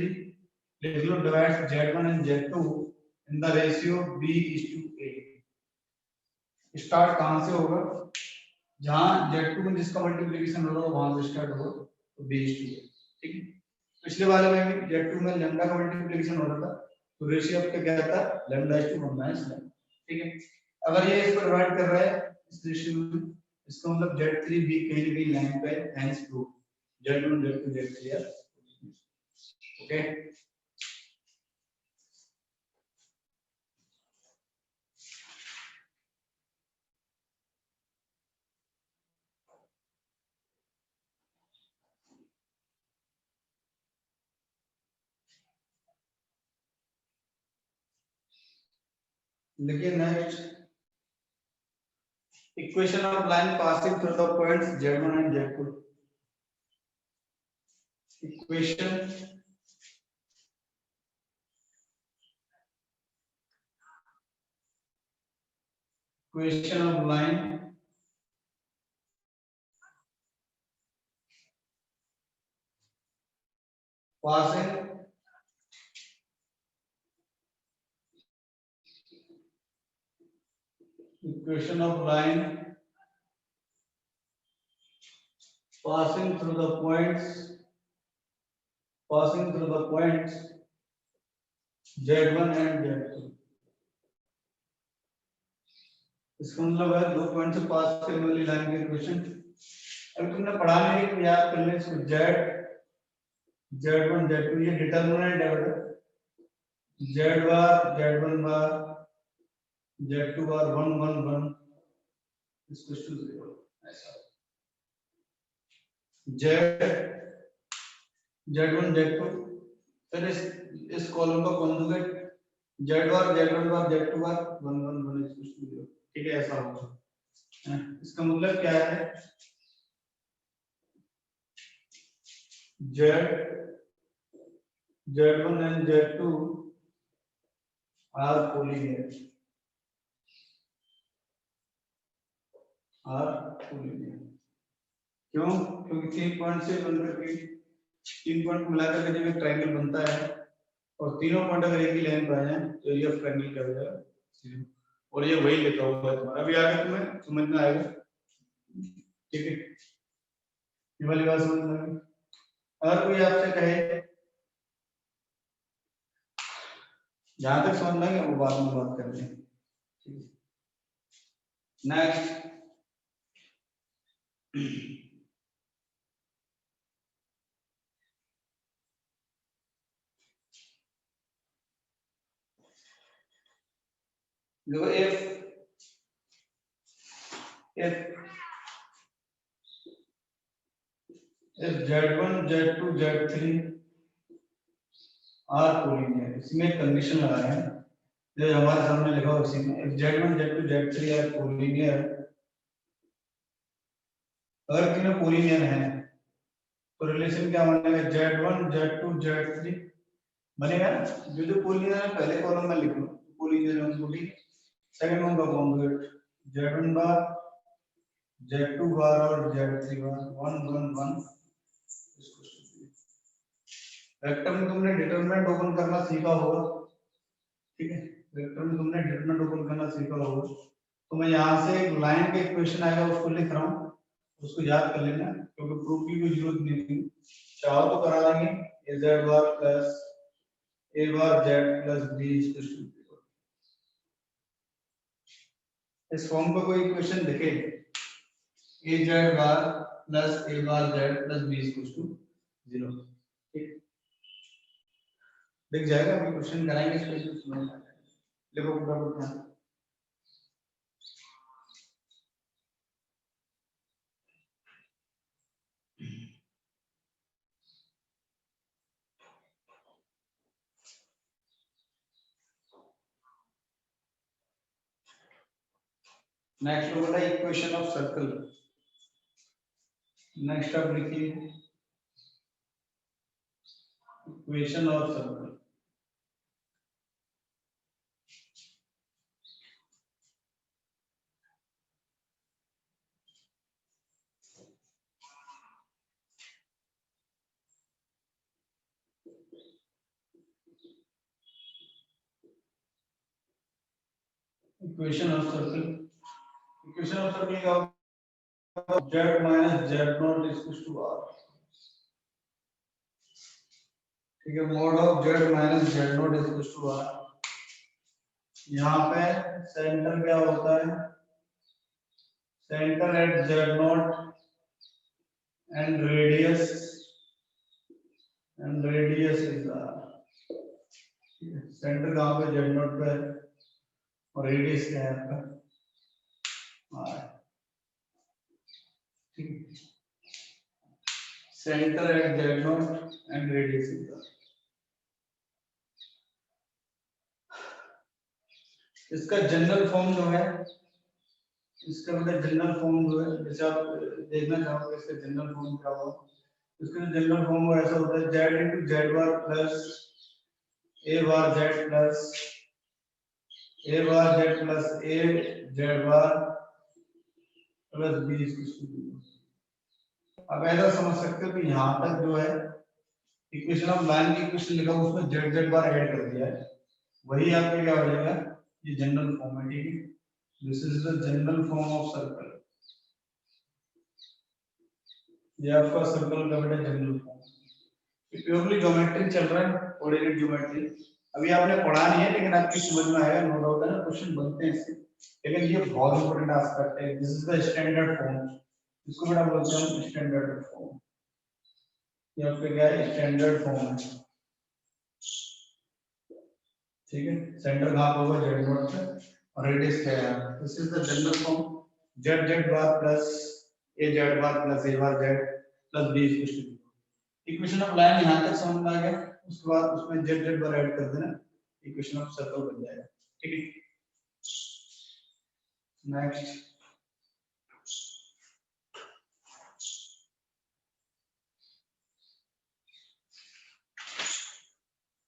लिख लो divide Z1 and Z2 in the ratio B:A। Start कहां से होगा, जहां Z2 में जिसका मल्टीप्लिकेशन हो रहा हो वहां से स्टार्ट होगा, तो B:A। ठीक है, पिछले वाले में भी Z2 में लैम्डा का मल्टीप्लिकेशन हो रहा था, तो रेशियो आपका क्या था λ/1 माइनस लैम्डा। ठीक है, अगर ये इसको डिवाइड कर रहा है इस रेशियो में, इसका मतलब Z3 भी कहीं ना कहीं लाइन पे है, hence prove Z1 Z2 Z3 है। ओके, देखिए next equation of line passing through the points Z1 and Z2। Equation of line passing equation of line passing through the points Z1 and Z2। इसका मतलब है दो पॉइंट से पास करने वाली लाइन की इक्वेशन। अभी तुमने पढ़ा नहीं तो याद कर ले इसको, Z1 Z2 ये डिटरमिनेंट है बेटा, Z बार Z1 बार Z2 बार 1 1 1 इसको 0 ऐसा। Z1 Z2 फिर इस कॉलम का कॉन्जुगेट Z बार Z1 बार Z2 बार 1 1 1 इसको 0। ठीक है, ऐसा होगा। इसका मतलब क्या है, Z1 and Z2 are collinear, क्यों? क्योंकि 3 पॉइंट से बनकर के 3 पॉइंट मिलाकर के जब एक ट्रायंगल बनता है और तीनों पॉइंट अगर एक ही लाइन पर आ जाए तो एरिया ऑफ ट्रायंगल क्या हो जाएगा, और ये वही लिखा हुआ है तुम्हारा, अभी आगे तुम्हें समझ में आएगा। ठीक है, ये वाली बात समझ में आई। अगर कोई आपसे कहे, जहां तक समझ में आएगा वो बाद में बात करते हैं। नेक्स्ट देखो, if Z1 Z2 Z3 are collinear, इसमें कंडीशन लगा रहे हैं जो हमारे सामने लिखा हुआ उसी में, if Z1 Z2 Z3 are collinear, अगर तीनों कोलिनियर हैं तो रिलेशन क्या बनेगा, Z1 Z2 Z3 बनेगा। जो कोलिनियर है पहले कॉलम में लिख लो, कोलिनियर है उनको, ठीक। सेकंड वन का कॉन्जुगेट Z1 बार Z2 बार और Z3 बार 1 1 1। वेक्टर में तुमने डिटरमिनेंट ओपन करना सीखा होगा, ठीक है, वेक्टर में तुमने डिटरमिनेंट ओपन करना सीखा होगा। तो मैं यहाँ से एक लाइन का इक्वेशन आएगा उसको लिख रहा हूँ, उसको याद कर लेना, क्योंकि प्रूफ की कोई जरूरत नहीं थी, चाहो तो करा देंगे। a z bar plus a bar z plus b equal to 0। इस फॉर्म का कोई इक्वेशन लिखे, a z bar plus a bar z plus b equal to 0, ठीक, दिख जाएगा। अभी क्वेश्चन कराएंगे इस पे, समझ में आ जाएगा। देखो फटाफट नेक्स्ट होगा इक्वेशन ऑफ सर्कल। नेक्स्ट आप लिखिए equation of circle. Equation of circle, equation of circle का z minus z naught is equal to r। ठीक है, mod of z minus z naught is equal to r। यहाँ पे सेंटर क्या होता है, centre at z naught and radius is r। Centre कहाँ पे z naught पे है और रेडियस क्या है आपका r। ठीक है, centre at z naught and radius is r। इसका जनरल फॉर्म जो है, इसका मतलब जनरल फॉर्म जो है, जैसे आप देखना चाहोगे इसका जनरल फॉर्म क्या होगा, इसका जनरल फॉर्म वो ऐसा होता है z into z bar plus a bar z plus a bar z plus a z bar plus b is equal to 0। अब ऐसा समझ सकते हो कि यहाँ तक जो है इक्वेशन ऑफ लाइन की इक्वेशन लिखा हुआ उसमें z z बार ऐड कर दिया है, वही आपके क्या हो जाएगा, ये जनरल फॉर्म है। ठीक है, this is the general form of circle. ये आपका सर्कल का बेटा जनरल फॉर्म। ये प्योरली ज्योमेट्री चल रहा है, कोऑर्डिनेट ज्योमेट्री। अभी आपने पढ़ा नहीं है लेकिन आपकी समझ में आएगा, नो डाउट है ना, क्वेश्चन बनते हैं इससे। लेकिन ये बहुत इंपॉर्टेंट एस्पेक्ट है, this is the standard form. इसको बेटा बोलते हैं स्टैंडर्ड फॉर्म। ये आपका क्या है, स्टैंडर्ड फॉर्म है। ठीक है, सेंटर कहां पर होगा, z नॉट पे, और रेडियस क्या है, this is the general form z z bar plus a z bar plus a bar z plus b is equal to. Equation of line यहां तक समझ में आ गया, उसके बाद उसमें z z बार ऐड कर देना, इक्वेशन ऑफ सर्कल बन जाएगा। ठीक है, नेक्स्ट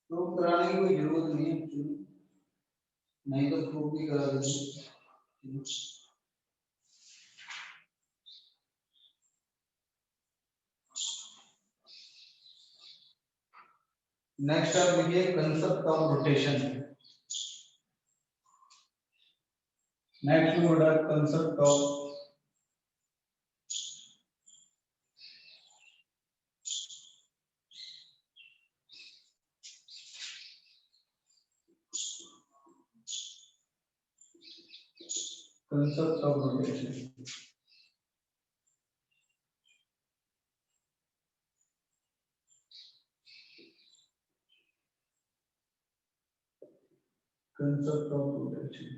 प्रूफ कराने की कोई जरूरत नहीं है, नहीं तो प्रूफ भी करा देंगे। नेक्स्ट आप लिखिए concept of rotation. Next word concept of concept of rotation। concept of rotation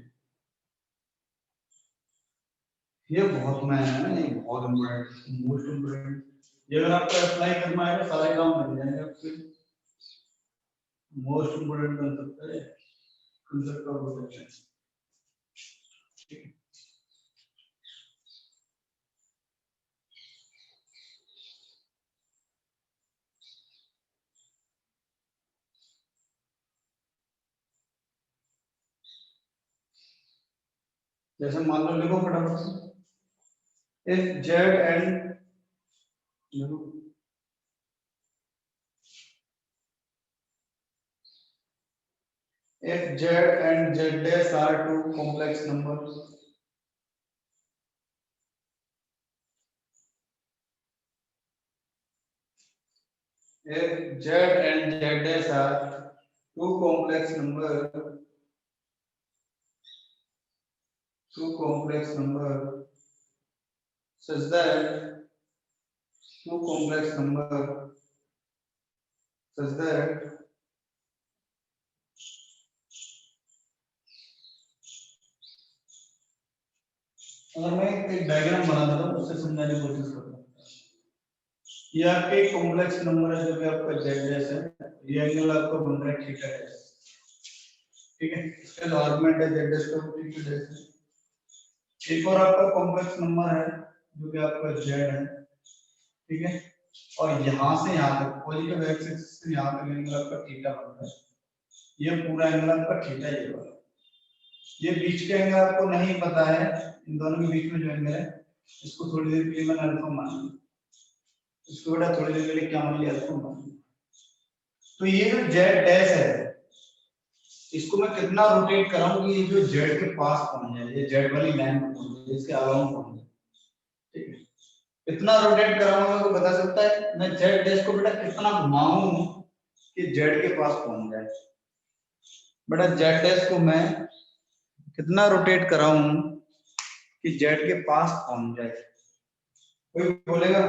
ये बहुत महंगा है ना, ये बहुत इम्पोर्टेंट, मोस्ट इम्पोर्टेंट। ये अगर आपको अप्लाई करना है तो सारे काम मिल जाएंगे आपके। मोस्ट इम्पोर्टेंट कंसेप्ट है कंसेप्ट ऑफ रोटेशन। जैसे मान लो, लिखो फटाफट से, if z and if z and z dash are two complex numbers, if z and z dash are two complex number such that two complex number such that अगर मैं एक डायग्राम बना देता हूँ उससे समझाने की कोशिश करता हूँ। ये आपके कॉम्प्लेक्स नंबर है जो कि आपका z डैश है, ये एंगल आपका बन रहा है थीटा डैश। ठीक है, इसका जो आर्गुमेंट है z डैश का थीटा डैश है। एक और आपका कॉम्प्लेक्स नंबर है जो कि आपका z है, ठीक है। और यहाँ से यहाँ तक पॉजिटिव एक्स एक्सिस से यहाँ तक एंगल आपका थीटा बनता है। ये पूरा एंगल आपका थीटा ये वाला। ये बीच के एंगल आपको नहीं पता है, इन दोनों के बीच में जो एंगल है इसको थोड़ी देर के लिए मैंने अल्फा मान लिया, इसको बेटा थोड़ी देर के लिए क्या मान लिया, अल्फा मान लिया। तो ये जो जेड डैश है इसको मैं कितना रोटेट कराऊं कि ये जो जेड के पास पहुंच जाए, ये जेड वाली लाइन पे पहुंच जाए, इसके अराउंड पहुंच जाए, ठीक है। कितना रोटेट कराऊंगा वो बता सकता है? मैं जेड डैश को बेटा कितना घुमाऊं कि जेड के पास पहुंच जाए। बेटा जेड डैश को मैं कितना रोटेट कराऊं कि जेड के पास पहुंच जाए, कोई बोलेगा?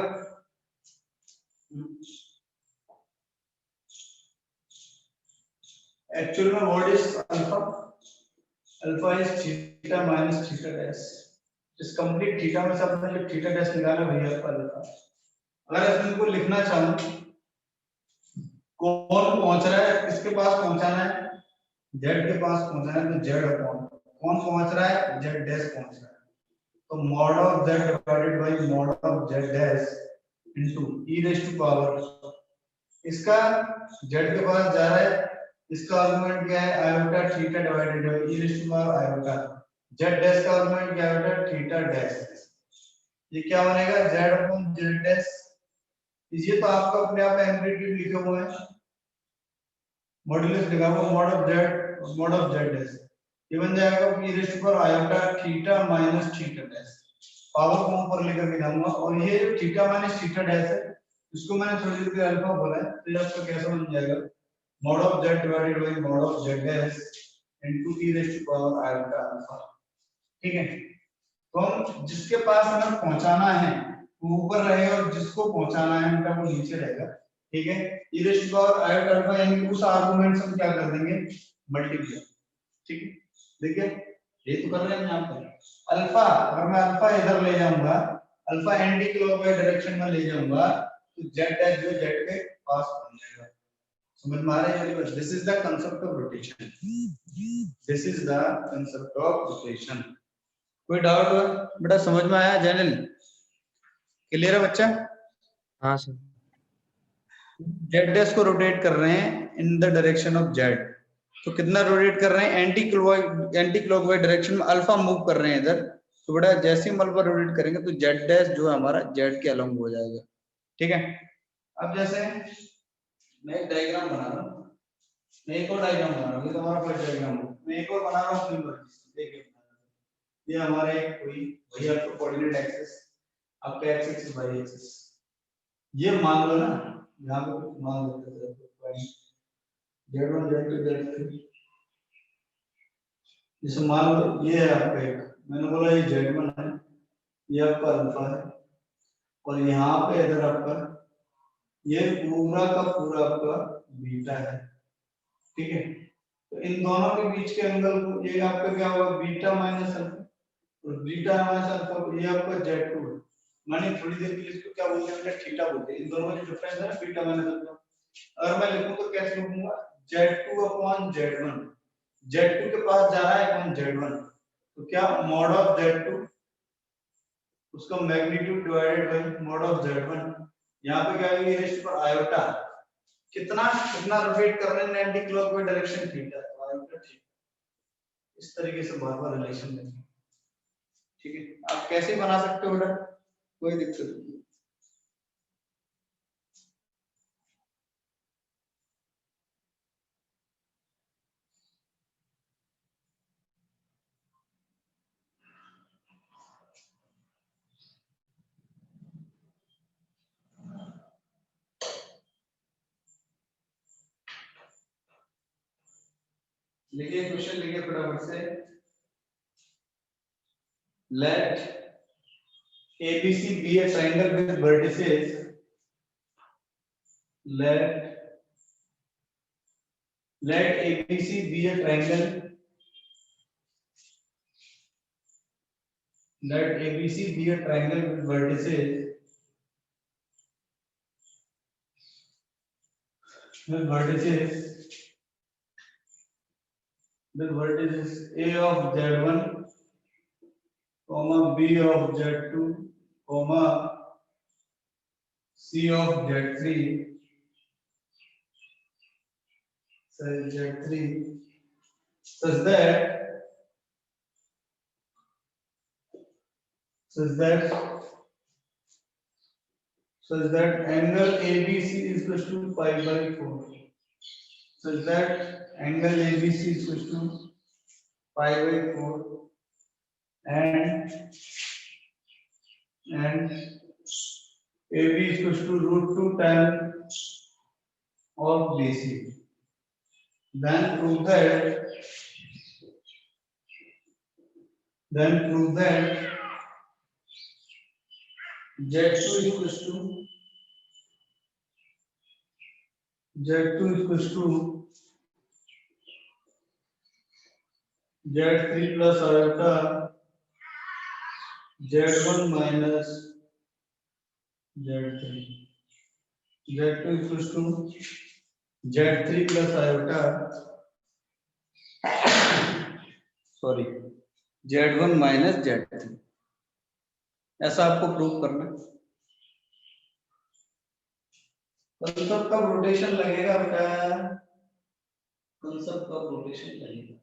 एक्चुअल में what is alpha? Alpha is theta minus theta dash. इस कंप्लीट थीटा में से आपने जो थीटा डैश निकाला वही आपका अल्फा। अगर इसमें को लिखना चाहूं कौन पहुंच रहा है, किसके पास पहुंचाना है, जेड के पास पहुंचाना है, तो जेड अपॉन कौन पहुंच रहा है, जेड डैश पहुंच रहा है। तो mod of Z divided by mod of Z dash into E raise to power, इसका जेड के पास जा रहा है, इसका आर्गुमेंट क्या है, iota theta divided by E raise to power iota. Z dash का आर्गुमेंट क्या है, थीटा डैश। ये क्या बनेगा, जेड अपॉन जेड डैश। ये तो आपका अपने आप एम्पलीट्यूड लिखे हुए हैं, मॉड्यूलस लिखा हुआ मॉड ऑफ जेड डैश। ये बन जाएगा e raise to power iota theta minus theta dash. Power form पर लेकर के जाऊंगा, और ये जो थीटा माइनस थीटा डैश है इसको मैंने थोड़ी देर पहले अल्फा बोला है, तो ये आपका कैसा बन जाएगा, mod of Z divided by mod of Z dash into e raise to power iota alpha, ठीक है। तो हम जिसके पास हमें पहुंचाना है वो ऊपर रहेगा और जिसको पहुंचाना है उनका वो नीचे रहेगा, ठीक है। e raise to power iota alpha यानी कि उस आर्गुमेंट से हम क्या कर देंगे, मल्टीप्लाई, ठीक है। देखिए ये तो कर रहे हैं यहां पर अल्फा, अगर मैं अल्फा इधर ले जाऊंगा, अल्फा एंटी क्लॉकवाइज डायरेक्शन में ले जाऊंगा तो जेड डैश जो जेड के पास पहुंच जाएगा। समझ में आ रहा है ये? This is the concept of rotation, this is the concept of rotation. कोई डाउट बेटा, समझ में आया? जनरल क्लियर है बच्चा? हाँ सर। जेड डैश को रोटेट कर रहे हैं in the direction of Z, तो कितना रोटेट कर रहे हैं, एंटी क्लॉकवाइज डायरेक्शन में अल्फा मूव कर रहे हैं इधर, तो बेटा जैसे हम अल्फा रोटेट करेंगे तो जेड डैश जो है हमारा जेड के अलोंग हो जाएगा, ठीक है। अब जैसे मैं एक डायग्राम बना रहा हूं, मैं एक और डायग्राम बना रहा हूं, ये तो हमारा फर्स्ट डायग्राम है, मैं एक और बना रहा हूं फिल्म पर, देखिए ये हमारे कोई वही आपको कोऑर्डिनेट एक्सिस, आपका एक्स एक्सिस वाई एक्सिस, ये मान लो ना, यहां पे मान लेते हैं पॉइंट z1 z2 z3, जैसे मान लो ये है आपका एक, मैंने बोला ये z1 है, ये आपका अल्फा है, और यहाँ पे इधर आपका ये पूरा का पूरा आपका बीटा है, ठीक है। तो इन दोनों के बीच के एंगल को ये आपका क्या होगा, बीटा माइनस अल्फा, और बीटा माइनस अल्फा ये आपका z2 है। माने थोड़ी देर के लिए इसको क्या बोलते हैं, थीटा बोलते हैं, इन दोनों का जो डिफरेंस है ना बीटा माइनस अल्फा। अगर मैं लिखूं तो कैसे लिखूंगा, z2 अपॉन z1, z2 के पास जा रहा है अपॉन z1, तो क्या मॉड ऑफ z2 उसका magnitude divided by mod of z1, यहां पे क्या है, e raise to power iota, कितना कितना रोटेट कर रहे हैं एंटी क्लॉकवाइज डायरेक्शन थीटा, तो आयोटा थीटा। इस तरीके से बार-बार रिलेशन देखें, ठीक है। आप कैसे बना सकते हो बेटा, कोई दिक्कत नहीं। लिखिए क्वेश्चन, लिखिए फटाफट से। Let ABC be a triangle with vertices, let ABC be a triangle, let ABC be a triangle with vertices, with vertices A of z1, comma b of z2 comma c of z3 such that angle ABC is equal to pi by 4. Such that angle ABC is equal to pi by 4 and AB is equal to root 2 tan of BC. Then prove that Z2 is equal to Z3 plus iota Z1 minus Z3. Z2 is equal to Z3 plus iota Z1 minus Z3. ऐसा आपको प्रूव करना है। कंसेप्ट का रोटेशन लगेगा बेटा, कंसेप्ट का रोटेशन लगेगा।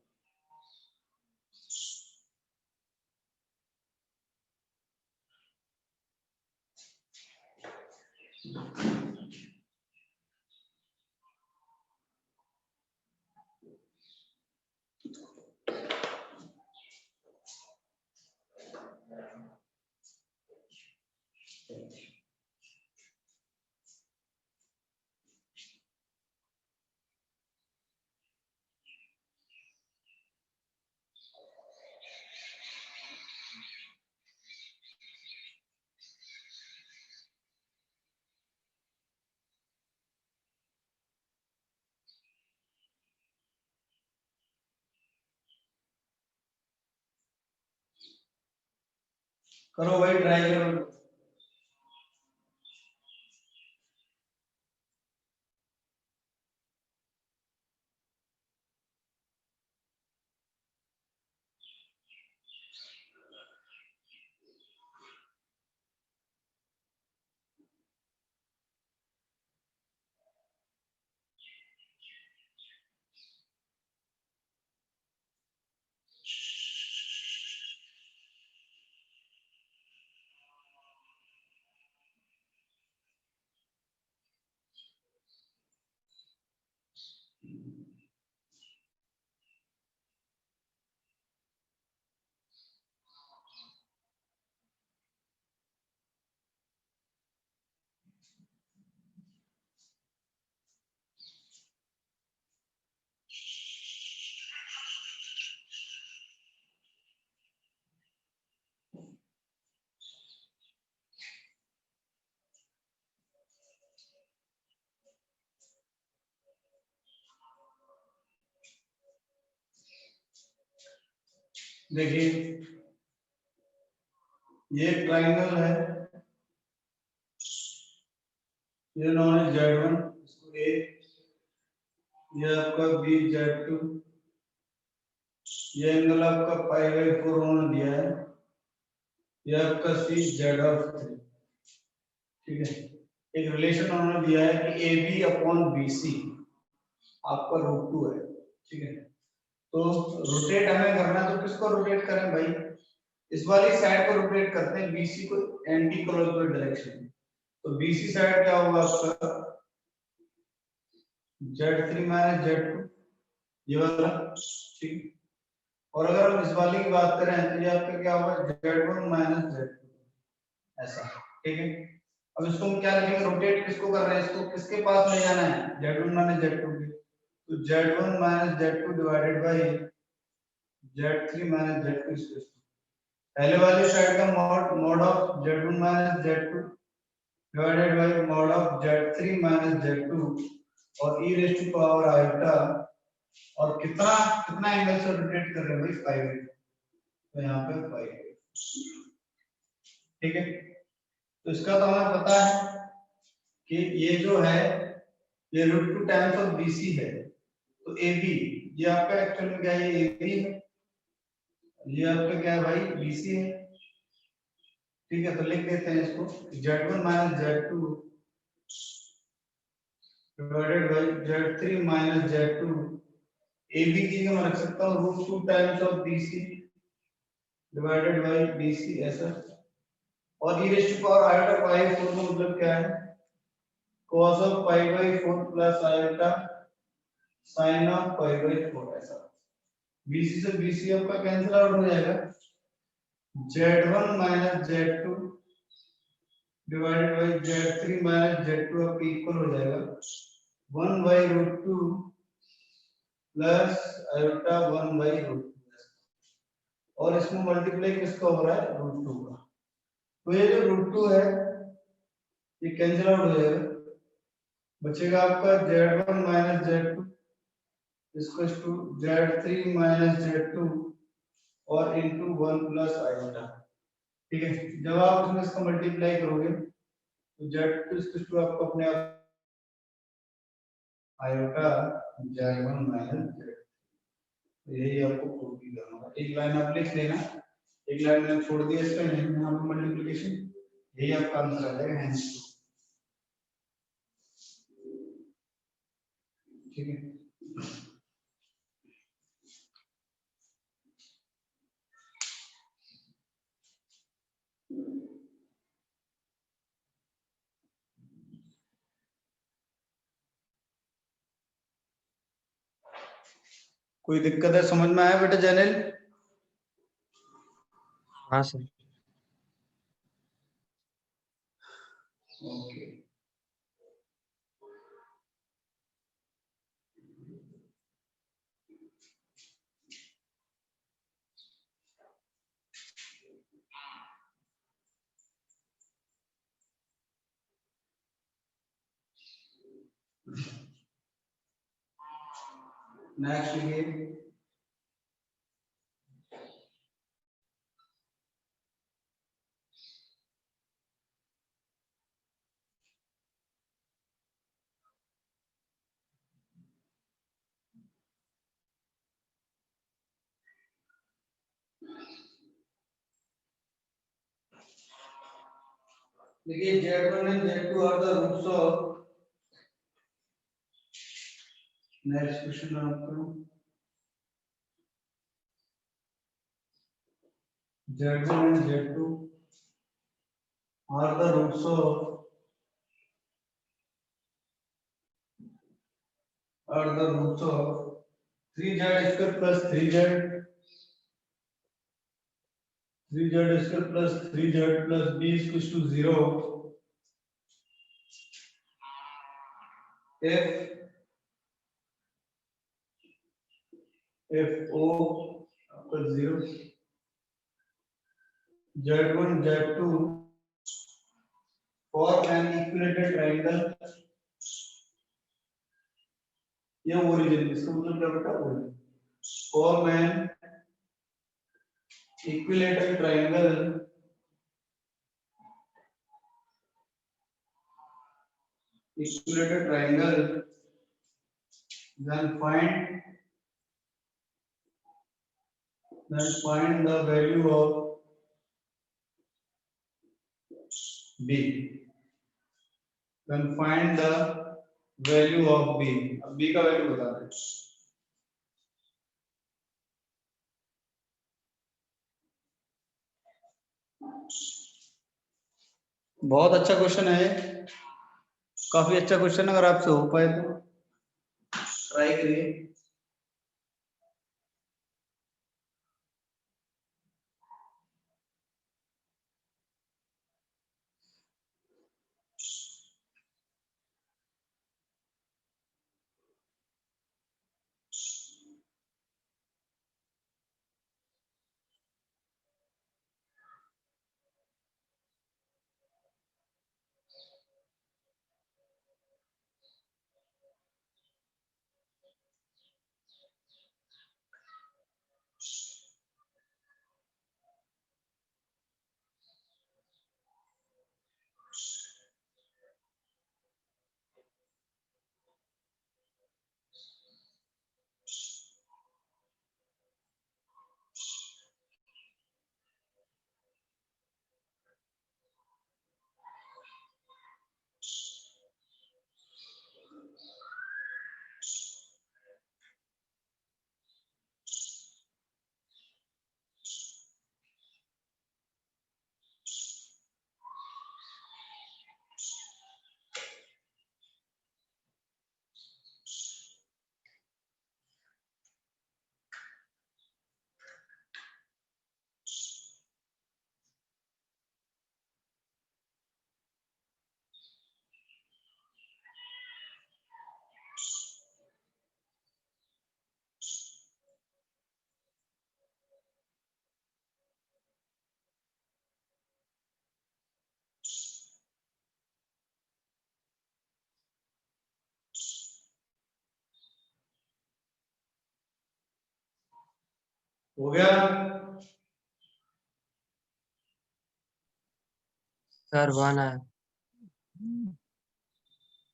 करो भाई, ट्राई करो। देखिए ये ट्रायंगल है, ये नॉन है Z1, इसको A, ये आपका B Z2, ये एंगल आपका पाई बाई 4 उन्होंने दिया है, ये आपका C Z of 3। ठीक है, एक रिलेशन उन्होंने दिया है कि AB अपॉन BC आपका रूट 2 है। ठीक है, तो रोटेट हमें करना, तो किसको रोटेट करें भाई, इस वाली साइड को रोटेट करते हैं, BC को एंटी क्लॉकवाइज डायरेक्शन। तो BC साइड क्या होगा आपका Z3 माइनस Z2, ये वाला। ठीक, और अगर हम इस वाली की बात करें तो ये आपका क्या होगा Z1 माइनस Z2, ऐसा। ठीक है, अब इसको हम क्या लिखेंगे, रोटेट किसको कर रहे हैं, इसको किसके पास ले जाना है, Z1 माइनस Z2 के, तो Z1 minus Z2 divided by Z3 minus Z2 equal to पहले वाली साइड का mod of Z1 minus Z2 divided by mod of Z3 minus Z2 और e raise to power iota, और कितना कितना एंगल से रोटेट कर रहे हैं भाई, 5, तो यहाँ पे 5। ठीक है, तो इसका तो हमें पता है कि ये जो है ये √2 टाइम्स ऑफ BC है, तो AB ये आपका एक्चुअल में क्या है, ये AB है, ये आपका क्या है भाई BC है। ठीक है, तो लिख देते हैं इसको z1 minus z2 divided by z3 minus z2 A B की मैं रख सकता हूँ √2 times of bc divided by bc ऐसा, और e raise to power iota pi 4 का मतलब क्या है, cos of pi by 4 plus iota sin of pi by 4 ऐसा। bc से bc आपका कैंसिल आउट हो जाएगा, z1 minus z2 divided by z3 minus z2 आपका इक्वल हो जाएगा 1 बाय √2 प्लस आयोटा 1 बाय √2, और इसमें मल्टीप्लाई किसका हो रहा है, √2 का। तो ये जो √2 है ये कैंसिल आउट हो जाएगा, बचेगा आपका z1 minus z2 equals to z3 minus z2 और इनटू 1 प्लस आयोटा। ठीक है, जब आप इसमें इसका मल्टीप्लाई करोगे तो z2 इक्वल्स टू आपको अपने आप आयोटा z1 माइनस z2, यही आपको प्रूव करना होगा। एक लाइन आप लिख लेना, एक लाइन मैंने छोड़ दिया इसका यहाँ पे मल्टीप्लिकेशन, यही आपका आंसर आ जाएगा हैंस। ठीक है, कोई दिक्कत है, समझ में आया बेटा जैनिल? हाँ सर। ओके, नेक्स्ट ये देखिए z1 and z2 are the roots of, next question note करो, z1 and z2 are the roots of, are the roots of 3z square plus 3z 3z square plus 3z plus b is equals to 0 if o equals 0, z1 z2 for an equilateral triangle, ये ओरिजिन, इसका मतलब क्या बेटा, origin for an equilateral triangle, equilateral triangle, then find the value of b, then find the value of b, अब b का वैल्यू बता दे। बहुत अच्छा क्वेश्चन है, काफी अच्छा क्वेश्चन, अगर आपसे हो पाए तो ट्राई करिए। हो गया सर 1 है,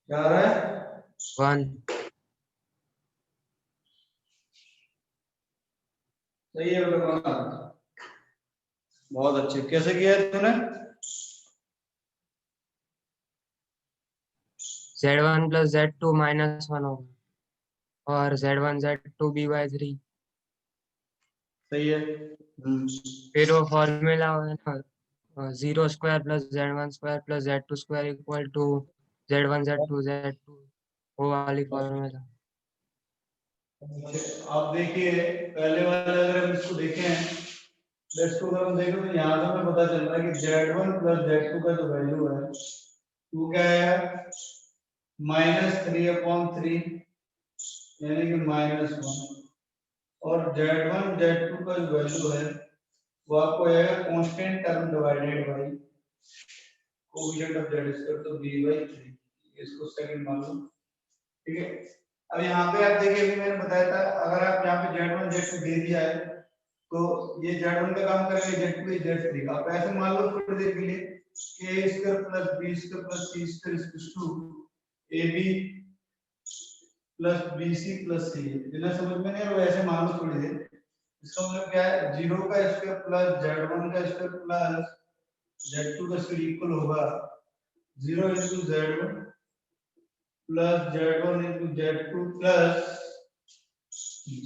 क्या आ रहा है 1। सही है बेटा कौन आ रहा है? बहुत अच्छे कैसे किया है तूने Z1 प्लस Z2 माइनस 1 होगा और Z1 Z2 B/3। सही है फिर वो फॉर्मूला है ना, 0² plus Z1² plus Z2² equal to Z1 Z2 वो वाली फॉर्मूला। आप देखिए पहले वाले अगर हम इसको देखें इसको अगर हम देखें तो यहाँ से हमें पता चल रहा है कि Z1 प्लस Z2 का जो वैल्यू है वो क्या है -3/3 यानी कि -1 और Z1 Z2 का जो वैल्यू है वो आपको आएगा constant term divided by coefficient of Z2 तो b/3 इसको सेकंड मान लो ठीक है। अब यहाँ पे आप देखिए अभी मैंने बताया था अगर आप यहाँ पे Z1 Z2 दे दिया है तो ये Z1 का काम करेगा Z2 Z3 का। आप ऐसे मान लो थोड़ी देर के लिए a² plus b² plus c² equals to ab plus bc plus c बिना समझ में नहीं आ रहा वैसे मान लो थोड़ी देर। इसका मतलब क्या है 0 का स्क्वायर प्लस Z1 का स्क्वायर प्लस Z2 का स्क्वायर इक्वल होगा 0 into Z1 plus Z1 into Z2 plus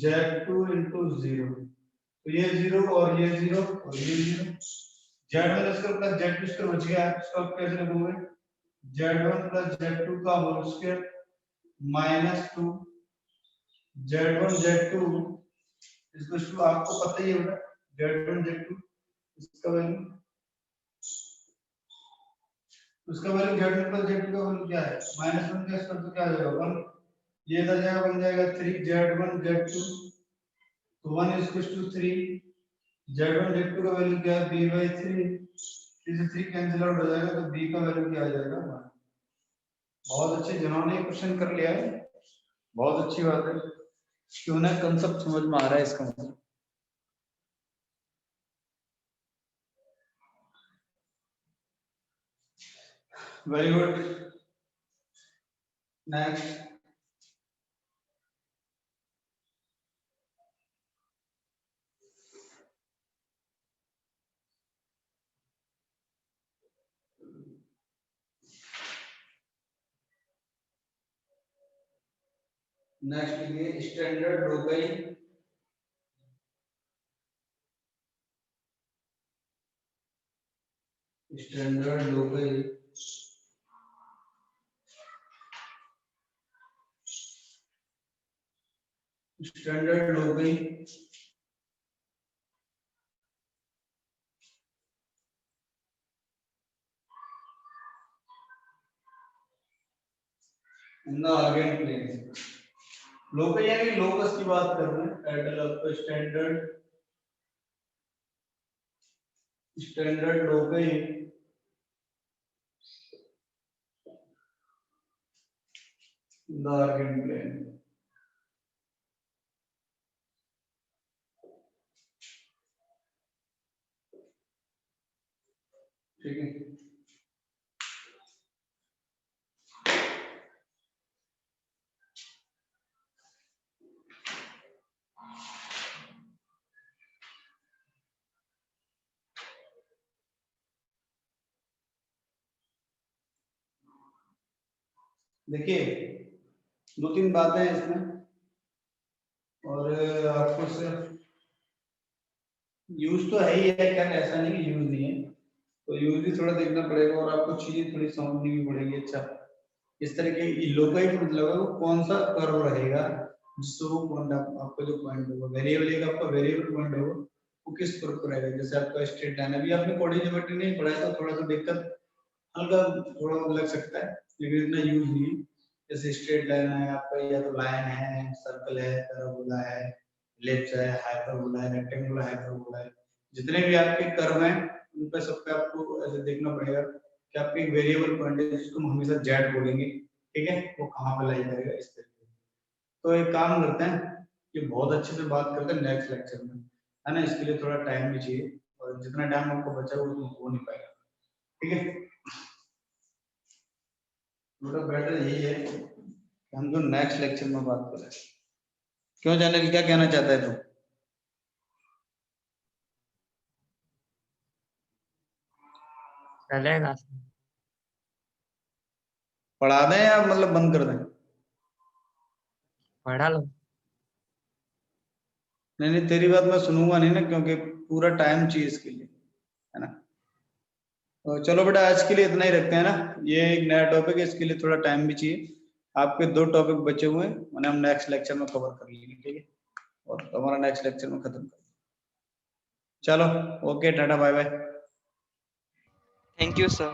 Z2 into 0 तो ये 0 और ये 0 और ये 0 Z1 square plus Z2 square बच गया इसको आप कैसे लिखोगे Z1 प्लस Z2 का होल स्क्वायर -2 Z1 Z2 इसको आपको पता ही होगा Z1 Z2 इसका वैल्यू उसका वैल्यू Z1 प्लस Z2 का वैल्यू क्या है -1 का स्क्वायर तो क्या हो जाएगा 1 ये इधर जाएगा बन जाएगा 3 Z1 Z2 तो 1 is equals to 3 Z1 Z2 का वैल्यू क्या है b/3 इसे 3 कैंसिल आउट हो जाएगा तो b का वैल्यू क्या आ जाएगा 1। बहुत अच्छे जिन्होंने ये क्वेश्चन कर लिया है बहुत अच्छी बात है कि उन्हें कांसेप्ट समझ में आ रहा है इसका मतलब वेरी गुड नेक्स्ट नेक्स्ट ये स्टैंडर्ड हो गई स्टैंडर्ड हो गई स्टैंडर्ड हो गई in the Argand plane local यानी लोकस की बात कर रहे हैं टाइटल आपका standard local in the Argand plane ठीक है देखिए 2-3 बातें हैं इसमें और आपको सिर्फ यूज तो है ही है क्या ऐसा नहीं कि यूज नहीं है तो यूज भी थोड़ा देखना पड़ेगा और आपको चीजें थोड़ी समझनी भी पड़ेगी अच्छा इस तरह के लोकल का मतलब है वो कौन सा कर्व रहेगा जिससे वो पॉइंट आपका जो पॉइंट होगा वेरिएबल एक आपका वेरिएबल पॉइंट होगा वो किस पर रहेगा जैसे आपका स्ट्रेट लाइन अभी आपने कोऑर्डिनेट ज्योमेट्री नहीं पढ़ा है तो थोड़ा सा दिक्कत हल्का थोड़ा लग सकता है लेकिन इतना यूज नहीं है जैसे स्ट्रेट लाइन है आपका या तो लाइन है सर्कल है पैराबोला है एलिप्स है हाइपरबोला है रेक्टेंगुलर हाइपरबोला है जितने भी आपके कर्व हैं उन पे सब पे आपको ऐसे देखना पड़ेगा कि आपके एक वेरिएबल पॉइंट है जिसको हम हमेशा जेड बोलेंगे ठीक है वो कहाँ पे लाई करेगा इस तरीके से तो एक काम करते हैं कि बहुत अच्छे से बात करते हैं नेक्स्ट लेक्चर में है ना, इसके लिए थोड़ा टाइम भी चाहिए और जितना टाइम आपको बचा वो हो नहीं पाएगा, ठीक है। थोड़ा बेटर यही है कि हम जो नेक्स्ट लेक्चर में बात करें। क्यों जाने क्या कहना चाहता है तू? चलेगा। पढ़ा दें या मतलब बंद कर दें? पढ़ा लो। नहीं नहीं, तेरी बात मैं सुनूंगा नहीं ना, क्योंकि पूरा टाइम चाहिए इसके लिए, है ना। तो चलो बेटा, आज के लिए इतना ही रखते हैं ना, ये एक नया टॉपिक है, इसके लिए थोड़ा टाइम भी चाहिए। आपके 2 टॉपिक बचे हुए हैं, उन्हें हम नेक्स्ट लेक्चर में कवर कर लेंगे, ठीक है, और हमारा नेक्स्ट लेक्चर में खत्म कर। चलो, okay, tata, bye bye. Thank you, sir.